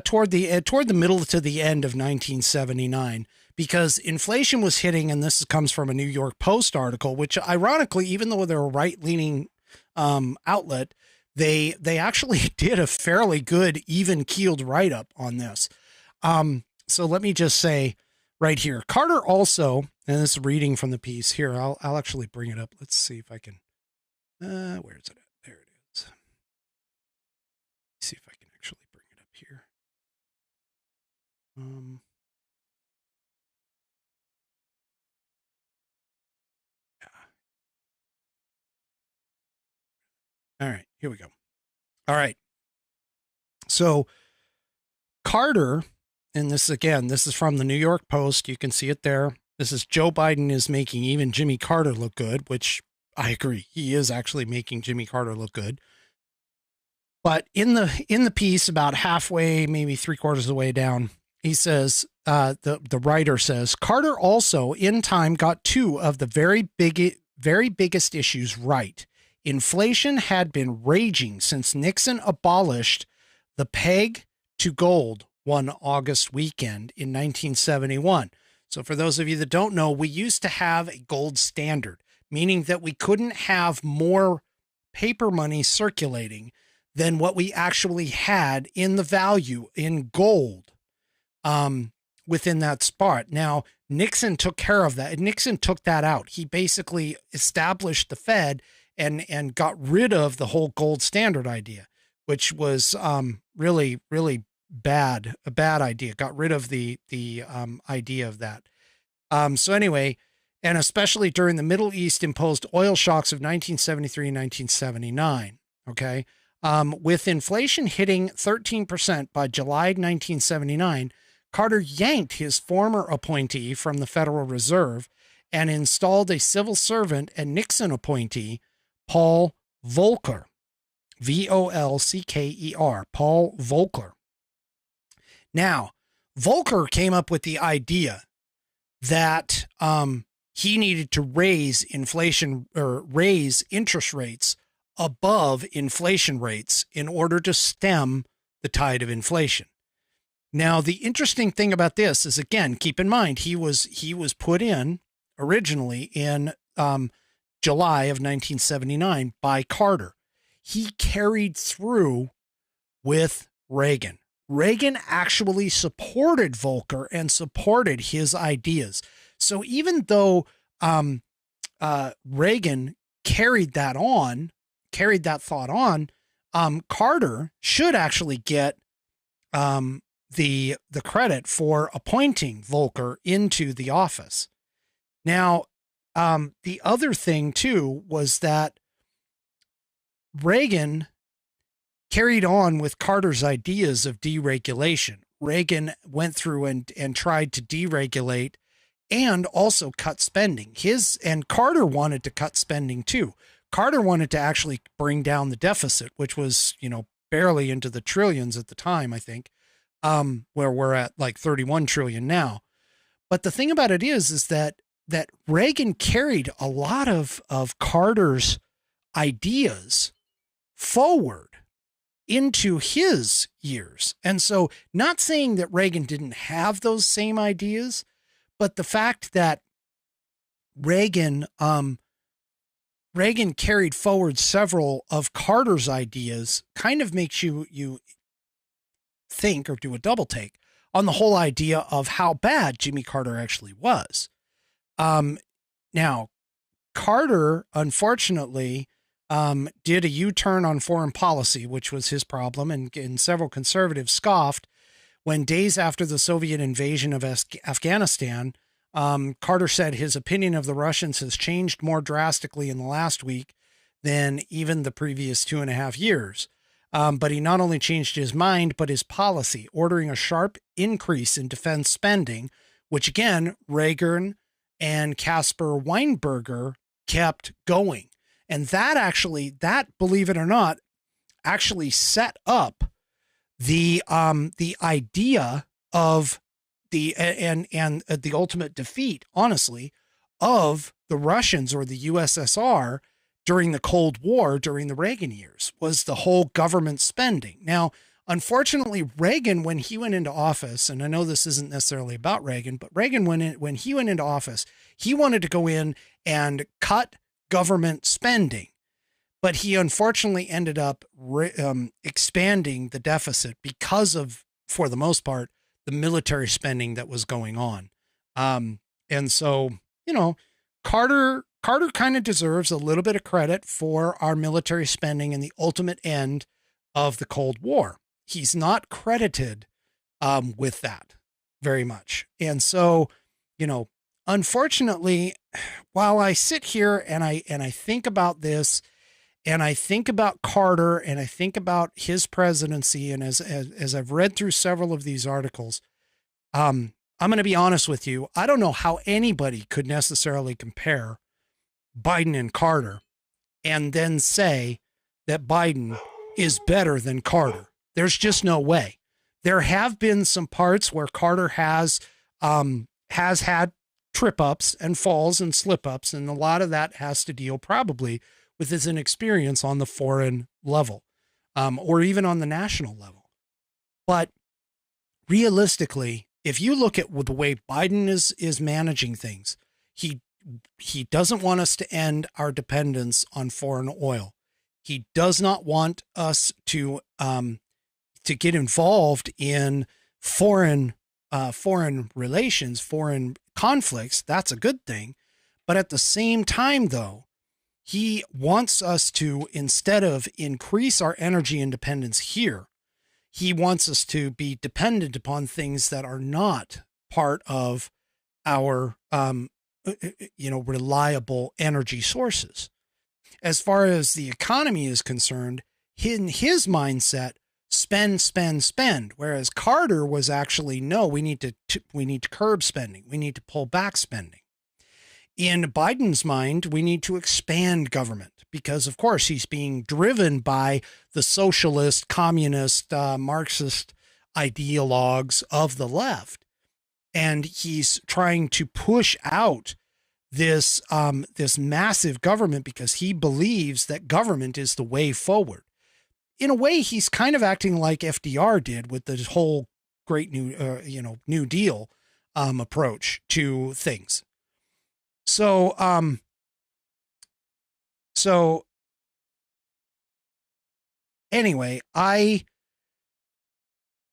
S4: toward the middle to the end of 1979, because inflation was hitting, and this comes from a New York Post article, which ironically, even though they're a right-leaning outlet, they actually did a fairly good, even-keeled write-up on this. So let me just say right here, Carter also, and this is reading from the piece here, I'll actually bring it up. Let's see if I can, where is it at? There it is. Let's see if I can actually bring it up here. All right, here we go. All right. So Carter, and this is from the New York Post. You can see it there. This is Joe Biden is making even Jimmy Carter look good, which I agree. He is actually making Jimmy Carter look good. But in the piece, about halfway, maybe 3/4 of the way down, he says, the writer says, Carter also in time got two of the very biggest issues right. Inflation had been raging since Nixon abolished the peg to gold one August weekend in 1971. So for those of you that don't know, we used to have a gold standard, meaning that we couldn't have more paper money circulating than what we actually had in the value in gold within that spot. Now, Nixon took care of that. Nixon took that out. He basically established the Fed and got rid of the whole gold standard idea, which was really, really a bad idea. Got rid of the idea of that. So anyway, and especially during the Middle East imposed oil shocks of 1973 and 1979. Okay. With inflation hitting 13% by July 1979, Carter yanked his former appointee from the Federal Reserve and installed a civil servant and Nixon appointee, Paul Volcker, Volcker, Paul Volcker. Now, Volcker came up with the idea that he needed to raise inflation or raise interest rates above inflation rates in order to stem the tide of inflation. Now, the interesting thing about this is, again, keep in mind, he was put in originally in July of 1979 by Carter. He carried through with Reagan. Reagan actually supported Volcker and supported his ideas. So even though Reagan carried that thought on, Carter should actually get the credit for appointing Volcker into the office. Now, the other thing too was that Reagan carried on with Carter's ideas of deregulation. Reagan went through and tried to deregulate and also cut spending. And Carter wanted to cut spending too. Carter wanted to actually bring down the deficit, which was, barely into the trillions at the time, I think, where we're at like 31 trillion now. But the thing about it is that Reagan carried a lot of Carter's ideas forward into his years. And so, not saying that Reagan didn't have those same ideas, but the fact that Reagan carried forward several of Carter's ideas kind of makes you think or do a double take on the whole idea of how bad Jimmy Carter actually was. Now, Carter, unfortunately, did a U-turn on foreign policy, which was his problem, and several conservatives scoffed when days after the Soviet invasion of Afghanistan, Carter said his opinion of the Russians has changed more drastically in the last week than even the previous 2.5 years. But he not only changed his mind, but his policy, ordering a sharp increase in defense spending, which again, Reagan and Caspar Weinberger kept going. And that, believe it or not, actually set up the idea of the ultimate defeat, honestly, of the Russians or the USSR during the Cold War, during the Reagan years, was the whole government spending. Now, unfortunately, Reagan, when he went into office, and I know this isn't necessarily about Reagan, but Reagan, when he went into office, he wanted to go in and cut government spending, but he unfortunately ended up expanding the deficit because of, for the most part, the military spending that was going on. And so, Carter kind of deserves a little bit of credit for our military spending and the ultimate end of the Cold War. He's not credited with that very much. And so, unfortunately, while I sit here and I think about this, and I think about Carter, and I think about his presidency, and as I've read through several of these articles, I'm going to be honest with you. I don't know how anybody could necessarily compare Biden and Carter and then say that Biden is better than Carter. There's just no way. There have been some parts where Carter has had trip ups and falls and slip ups, and a lot of that has to deal probably with his inexperience on the foreign level, or even on the national level. But realistically, if you look at the way Biden is managing things, he doesn't want us to end our dependence on foreign oil. He does not want us to get involved in foreign relations, foreign conflicts. That's a good thing. But at the same time, though, he wants us to, instead of increase our energy independence here, he wants us to be dependent upon things that are not part of our, reliable energy sources. As far as the economy is concerned, in his mindset, spend, spend, spend. Whereas Carter was actually, no, we need to curb spending. We need to pull back spending. In Biden's mind, we need to expand government because, of course, he's being driven by the socialist, communist, Marxist ideologues of the left. And he's trying to push out this massive government because he believes that government is the way forward. In a way, he's kind of acting like FDR did with the whole great New Deal approach to things. So anyway, I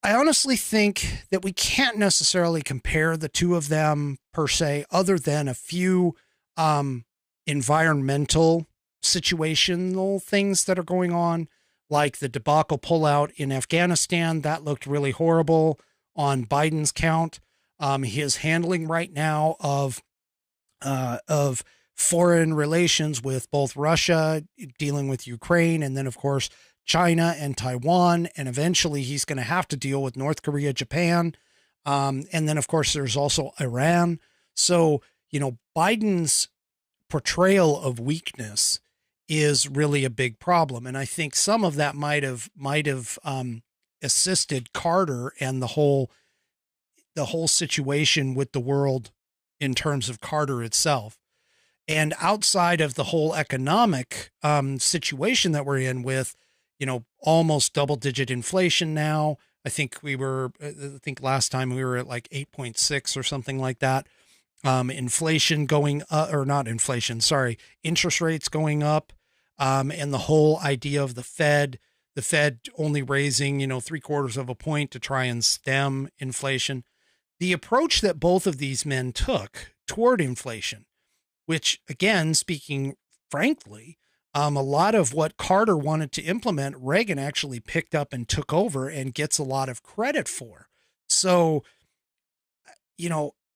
S4: honestly think that we can't necessarily compare the two of them per se, other than a few environmental situational things that are going on, like the debacle pullout in Afghanistan. That looked really horrible. on Biden's count. His handling right now of foreign relations with both Russia, dealing with Ukraine, and then, of course, China and Taiwan. And eventually he's going to have to deal with North Korea, Japan. And then, of course, there's also Iran. So, Biden's portrayal of weakness is really a big problem. And I think some of that might have assisted Carter and the whole situation with the world in terms of Carter itself. And outside of the whole economic situation that we're in with, almost double-digit inflation now. I think last time we were at like 8.6 or something like that. Inflation going up, or not inflation, sorry, interest rates going up. And the whole idea of the Fed only raising, 0.75 of a point to try and stem inflation. The approach that both of these men took toward inflation, which, again, speaking frankly, a lot of what Carter wanted to implement, Reagan actually picked up and took over and gets a lot of credit for. So,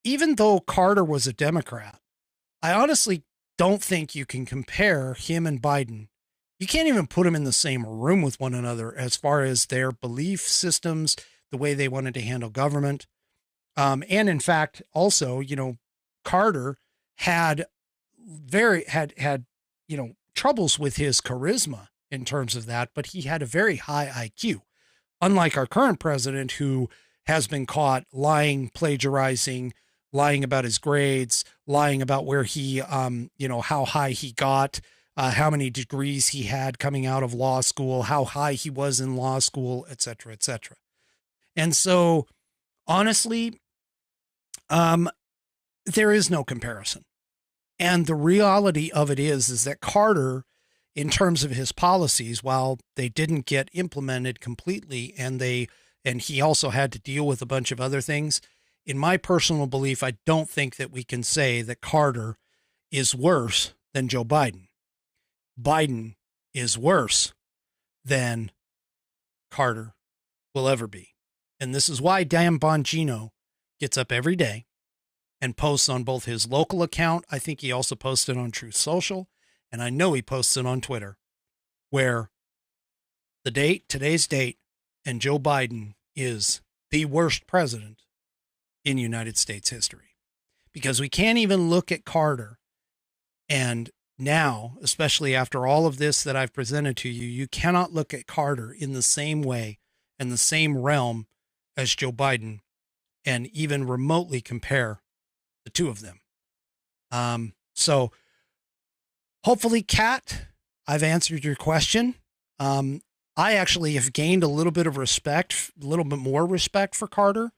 S4: even though Carter was a Democrat, I honestly don't think you can compare him and Biden. You can't even put them in the same room with one another as far as their belief systems, the way they wanted to handle government. And in fact, also, Carter had troubles with his charisma in terms of that, but he had a very high IQ, unlike our current president, who has been caught lying, plagiarizing, lying about his grades, lying about where he, how high he got, how many degrees he had coming out of law school, how high he was in law school, et cetera, et cetera. And so, honestly, there is no comparison. And the reality of it is that Carter, in terms of his policies, while they didn't get implemented completely, and he also had to deal with a bunch of other things, in my personal belief, I don't think that we can say that Carter is worse than Joe Biden. Biden is worse than Carter will ever be. And this is why Dan Bongino gets up every day and posts on both his local account. I think he also posted on Truth Social, and I know he posted on Twitter, where today's date, and Joe Biden is the worst president in United States history. Because we can't even look at Carter, and now, especially after all of this that I've presented to you, you cannot look at Carter in the same way and the same realm as Joe Biden and even remotely compare the two of them. So hopefully, Kat, I've answered your question. I actually have gained a little bit of respect, a little bit more respect for Carter,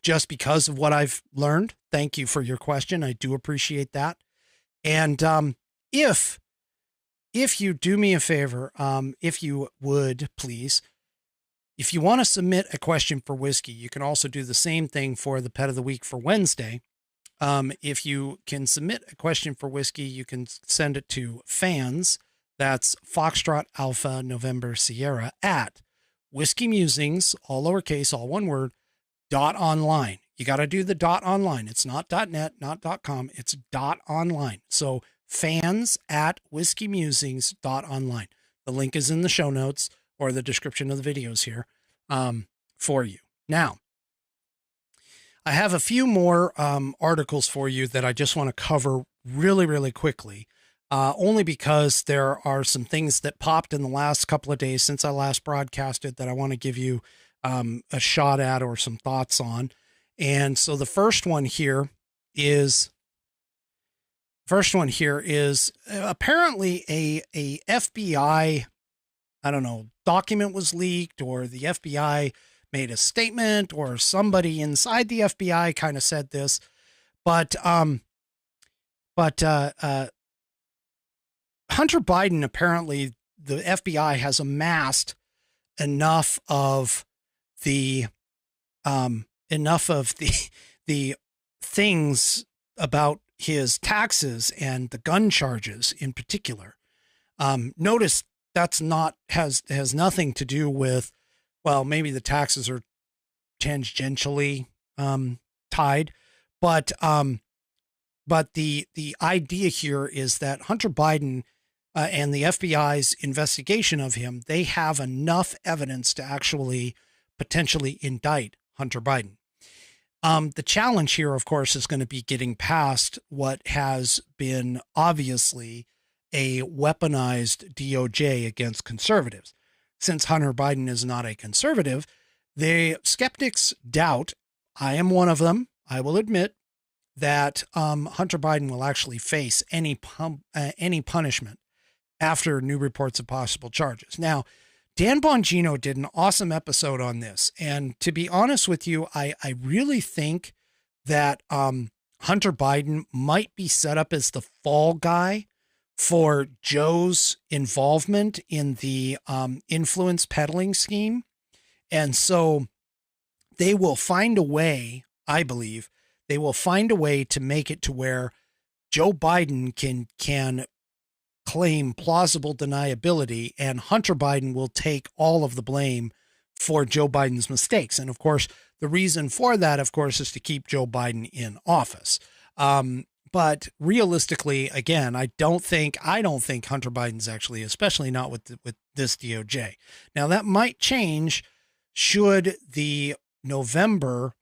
S4: just because of what I've learned. Thank you for your question. I do appreciate that. And if you do me a favor, if you would, please, if you want to submit a question for Whiskey, you can also do the same thing for the Pet of the Week for Wednesday. If you can submit a question for Whiskey, you can send it to fans, that's Foxtrot Alpha November Sierra, at Whiskey Musings, all lowercase, all one word, .online. You got to do the .online. It's not .net, not .com. It's .online. So fans at whiskeymusings.online. The link is in the show notes or the description of the videos here for you. Now, I have a few more articles for you that I just want to cover really, really quickly, only because there are some things that popped in the last couple of days since I last broadcasted that I want to give you a shot at or some thoughts on. And so the first one here is apparently a FBI, I don't know, document was leaked, or the FBI made a statement, or somebody inside the FBI kind of said this, but Hunter Biden, apparently the FBI has amassed enough of the things about his taxes and the gun charges in particular. Notice that's has nothing to do with, well, maybe the taxes are tangentially tied, but the idea here is that Hunter Biden and the FBI's investigation of him, they have enough evidence to actually potentially indict Hunter Biden. The challenge here, of course, is going to be getting past what has been obviously a weaponized DOJ against conservatives. Since Hunter Biden is not a conservative, the skeptics doubt, I am one of them, I will admit, that Hunter Biden will actually face any punishment after new reports of possible charges. Now, Dan Bongino did an awesome episode on this. And to be honest with you, I really think that Hunter Biden might be set up as the fall guy for Joe's involvement in the influence peddling scheme. And so they will find a way, I believe, they will find a way to make it to where Joe Biden can claim plausible deniability, and Hunter Biden will take all of the blame for Joe Biden's mistakes. And of course, the reason for that, of course, is to keep Joe Biden in office. But realistically, again, I don't think Hunter Biden's actually, especially not with this DOJ. Now that might change should November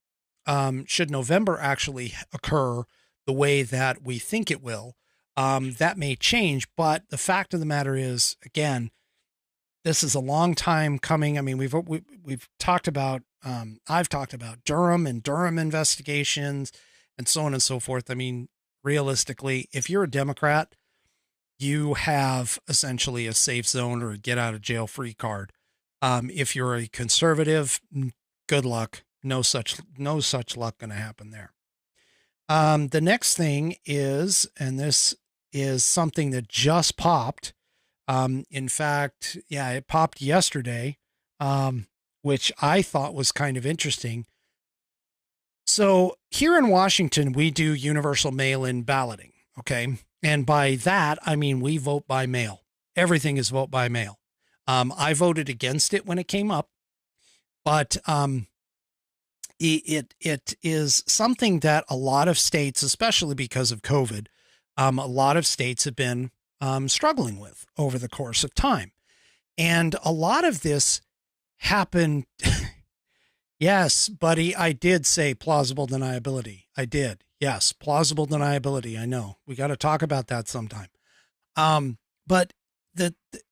S4: actually occur the way that we think it will. That may change, but the fact of the matter is, again, this is a long time coming. I mean, we've talked about, I've talked about Durham and Durham investigations and so on and so forth. I mean, realistically, if you're a Democrat, you have essentially a safe zone or a get out of jail free card. If you're a conservative, good luck. No such luck going to happen there. The next thing is, and this is something that just popped. In fact, yeah, it popped yesterday, which I thought was kind of interesting. So here in Washington, we do universal mail-in balloting. Okay. And by that, I mean, we vote by mail. Everything is vote by mail. I voted against it when it came up, but, it is something that a lot of states, especially because of COVID, a lot of states have been struggling with over the course of time. And a lot of this happened. Yes, buddy, I did say plausible deniability. I did. Yes, plausible deniability. I know. We got to talk about that sometime. But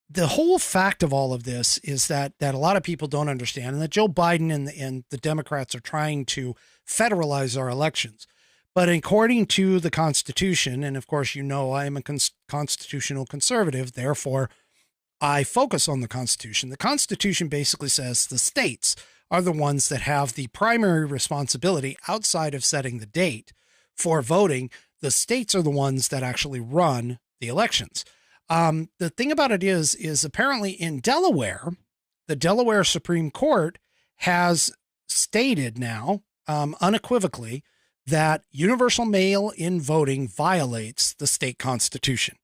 S4: the whole fact of all of this is that a lot of people don't understand, and that Joe Biden and the Democrats are trying to federalize our elections. But according to the Constitution, and of course, you know, I am a constitutional conservative, therefore I focus on the Constitution. The Constitution basically says the states are the ones that have the primary responsibility outside of setting the date for voting. The states are the ones that actually run the elections. The thing about it is apparently in Delaware, the Delaware Supreme Court has stated now, unequivocally, that universal mail-in voting violates the state constitution.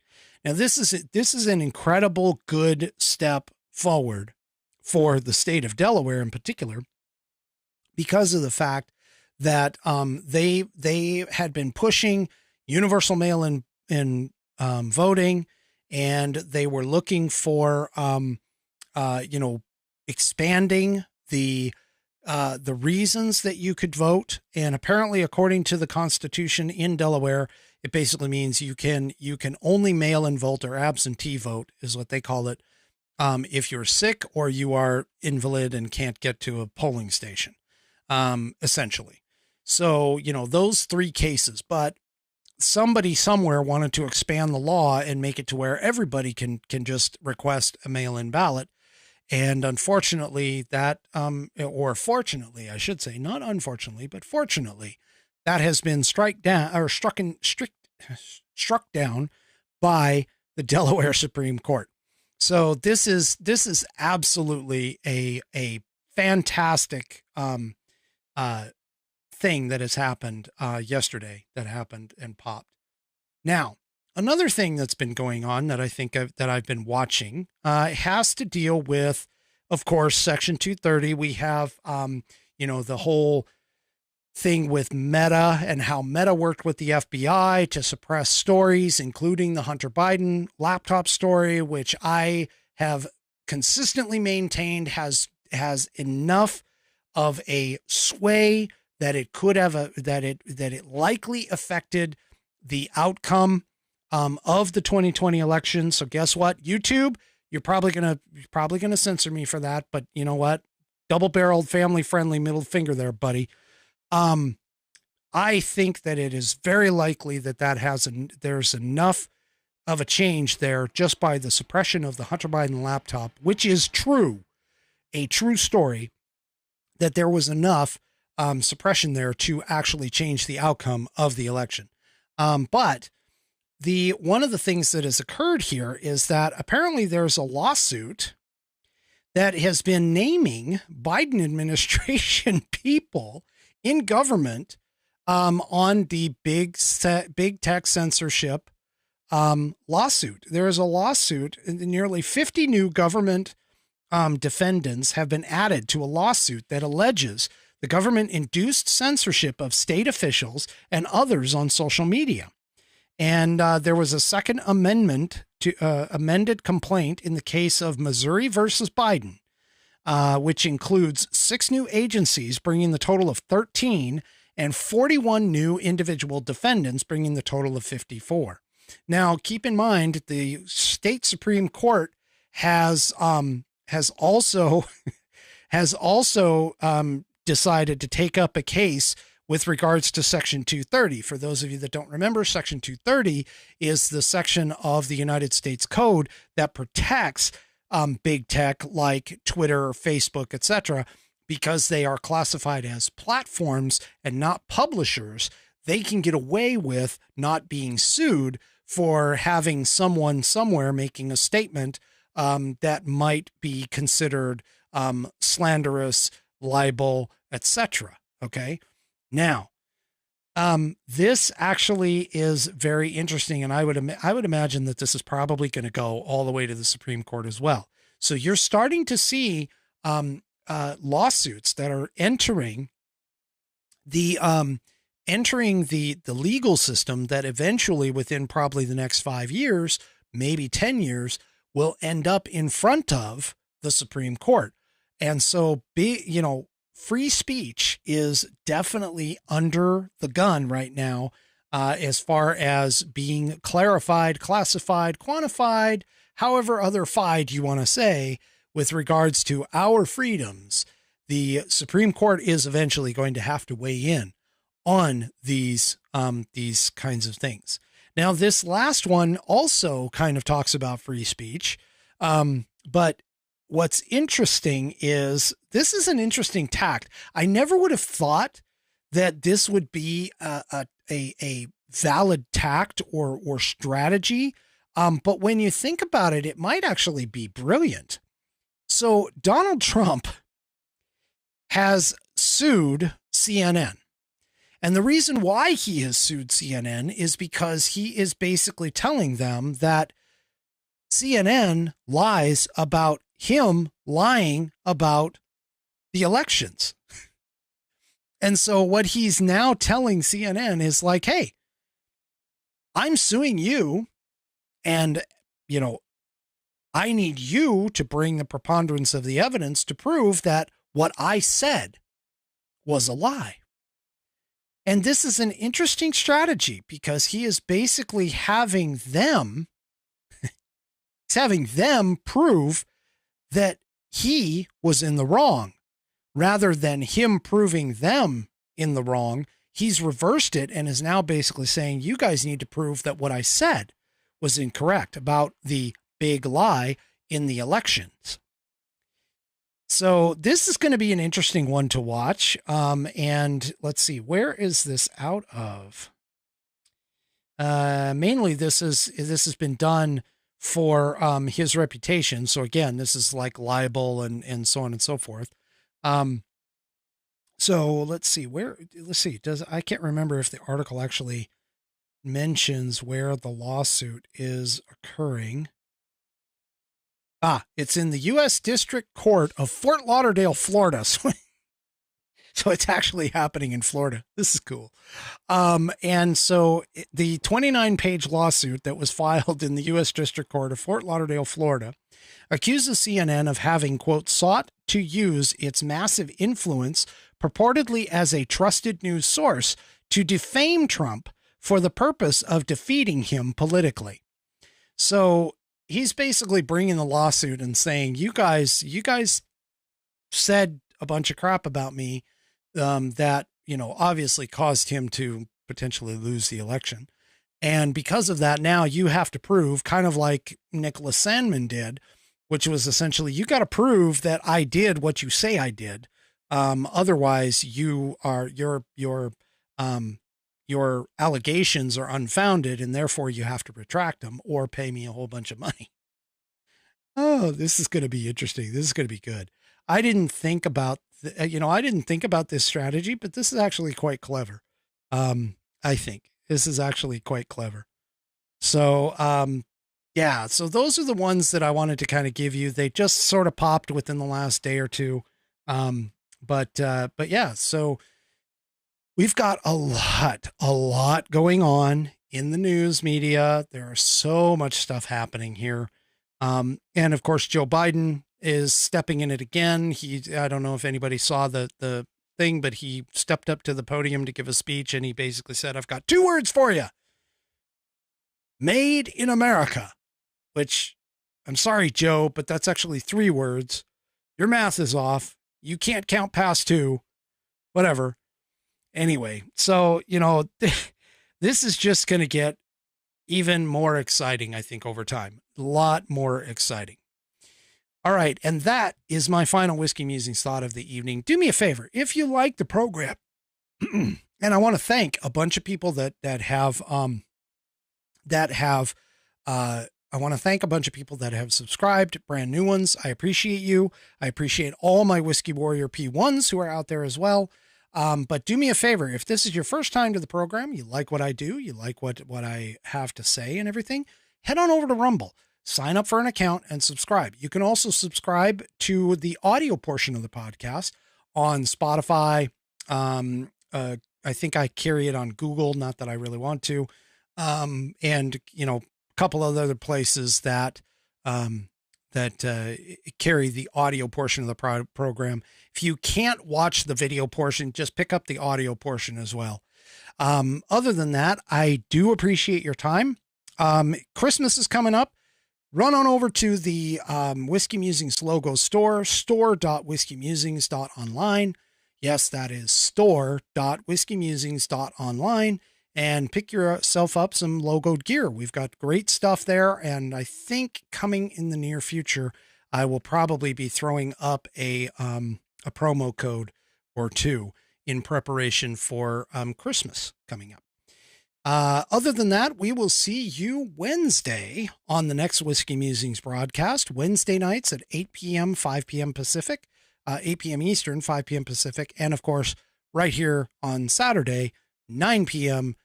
S4: Now, this is an incredible good step forward for the state of Delaware in particular, because of the fact that they had been pushing universal mail-in voting, and they were looking for expanding the reasons that you could vote. And apparently, according to the Constitution in Delaware, it basically means you can only mail in vote or absentee vote is what they call it. If you're sick or you are invalid and can't get to a polling station, essentially. So, those three cases, but somebody somewhere wanted to expand the law and make it to where everybody can just request a mail-in ballot. And unfortunately or fortunately, I should say, not unfortunately, but fortunately, that has been struck down by the Delaware Supreme Court. So this is absolutely a fantastic thing that has happened yesterday, that happened and popped. Now, another thing that's been going on that I think that I've been watching has to deal with, of course, Section 230. We have, the whole thing with Meta and how Meta worked with the FBI to suppress stories, including the Hunter Biden laptop story, which I have consistently maintained has enough of a sway that it could have that it likely affected the outcome of the 2020 election. So guess what? YouTube, you're probably gonna censor me for that, but you know what? Double-barreled, family-friendly middle finger there, buddy. I think that it is very likely that there's enough of a change there just by the suppression of the Hunter Biden laptop, which is true, a true story, that there was enough suppression there to actually change the outcome of the election. But one of the things that has occurred here is that apparently there's a lawsuit that has been naming Biden administration people in government on the big tech censorship lawsuit. There is a lawsuit, and nearly 50 new government defendants have been added to a lawsuit that alleges the government induced censorship of state officials and others on social media. And there was a second amendment to amended complaint in the case of Missouri versus Biden, which includes 6 new agencies, bringing the total of 13, and 41 new individual defendants, bringing the total of 54. Now, keep in mind, the state Supreme Court has also decided to take up a case with regards to Section 230. For those of you that don't remember, Section 230 is the section of the United States Code that protects big tech like Twitter, Facebook, etc., because they are classified as platforms and not publishers. They can get away with not being sued for having someone somewhere making a statement that might be considered slanderous, libel, etc. Okay. Now, this actually is very interesting, and I would imagine that this is probably going to go all the way to the Supreme Court as well. So you're starting to see lawsuits that are entering the legal system that eventually, within probably the next 5 years, maybe 10 years, will end up in front of the Supreme Court. And so, free speech is definitely under the gun right now, as far as being clarified, classified, quantified, however other fied you want to say, with regards to our freedoms. The Supreme Court is eventually going to have to weigh in on these kinds of things. Now, this last one also kind of talks about free speech, but what's interesting is this is an interesting tact. I never would have thought that this would be a valid tact or strategy. But when you think about it, it might actually be brilliant. So Donald Trump has sued CNN. And the reason why he has sued CNN is because he is basically telling them that CNN lies about him lying about the elections. And so what he's now telling CNN is like, hey, I'm suing you, and, I need you to bring the preponderance of the evidence to prove that what I said was a lie. And this is an interesting strategy because he is basically having them prove that he was in the wrong. Rather than him proving them in the wrong, he's reversed it and is now basically saying, you guys need to prove that what I said was incorrect about the big lie in the elections. So this is going to be an interesting one to watch. And let's see, where is this out of? Mainly this has been done for his reputation. So again, this is like libel and so on and so forth. So let's see, I can't remember if the article actually mentions where the lawsuit is occurring. It's in the U.S. District Court of Fort Lauderdale, Florida. So it's actually happening in Florida. This is cool. And so the 29-page lawsuit that was filed in the U.S. District Court of Fort Lauderdale, Florida, accuses CNN of having, quote, sought to use its massive influence purportedly as a trusted news source to defame Trump for the purpose of defeating him politically. So he's basically bringing the lawsuit and saying, you guys said a bunch of crap about me that, obviously caused him to potentially lose the election. And because of that, now you have to prove, kind of like Nicholas Sandmann did, which was essentially, you got to prove that I did what you say I did. Otherwise your allegations are unfounded, and therefore you have to retract them or pay me a whole bunch of money. Oh, this is going to be interesting. This is going to be good. I didn't think about this strategy, but this is actually quite clever. I think this is actually quite clever. So, yeah, so those are the ones that I wanted to kind of give you. They just sort of popped within the last day or two. But yeah, so we've got a lot going on in the news media. There are so much stuff happening here. And of course, Joe Biden is stepping in it again. I don't know if anybody saw the thing, but he stepped up to the podium to give a speech, and he basically said, I've got 2 words for you. Made in America, which I'm sorry, Joe, but that's actually 3 words. Your math is off. You can't count past 2, whatever. Anyway, so, this is just going to get even more exciting, I think, over time. A lot more exciting. All right. And that is my final Whiskey Musings thought of the evening. Do me a favor. If you like the program, and I want to thank a bunch of people that have subscribed, brand new ones. I appreciate you. I appreciate all my Whiskey Warrior P1s who are out there as well. But do me a favor. If this is your first time to the program, you like what I do, you like what I have to say and everything, head on over to Rumble, sign up for an account and subscribe. You can also subscribe to the audio portion of the podcast on Spotify. I think I carry it on Google, not that I really want to. And, a couple of other places that carry the audio portion of the program. If you can't watch the video portion, just pick up the audio portion as well. Other than that, I do appreciate your time. Christmas is coming up. Run on over to the Whiskey Musings logo store.whiskeymusings.online. Yes, that is store.whiskeymusings.online. And pick yourself up some logoed gear. We've got great stuff there. And I think coming in the near future, I will probably be throwing up a promo code or 2 in preparation for Christmas coming up. Other than that, we will see you Wednesday on the next Whiskey Musings broadcast, Wednesday nights at 8 p.m., 5 p.m. Pacific, 8 p.m. Eastern, 5 p.m. Pacific. And of course, right here on Saturday, 9 p.m.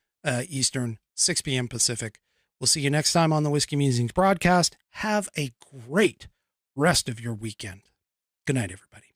S4: Eastern, 6 p.m. Pacific. We'll see you next time on the Whiskey Musings broadcast. Have a great rest of your weekend. Good night, everybody.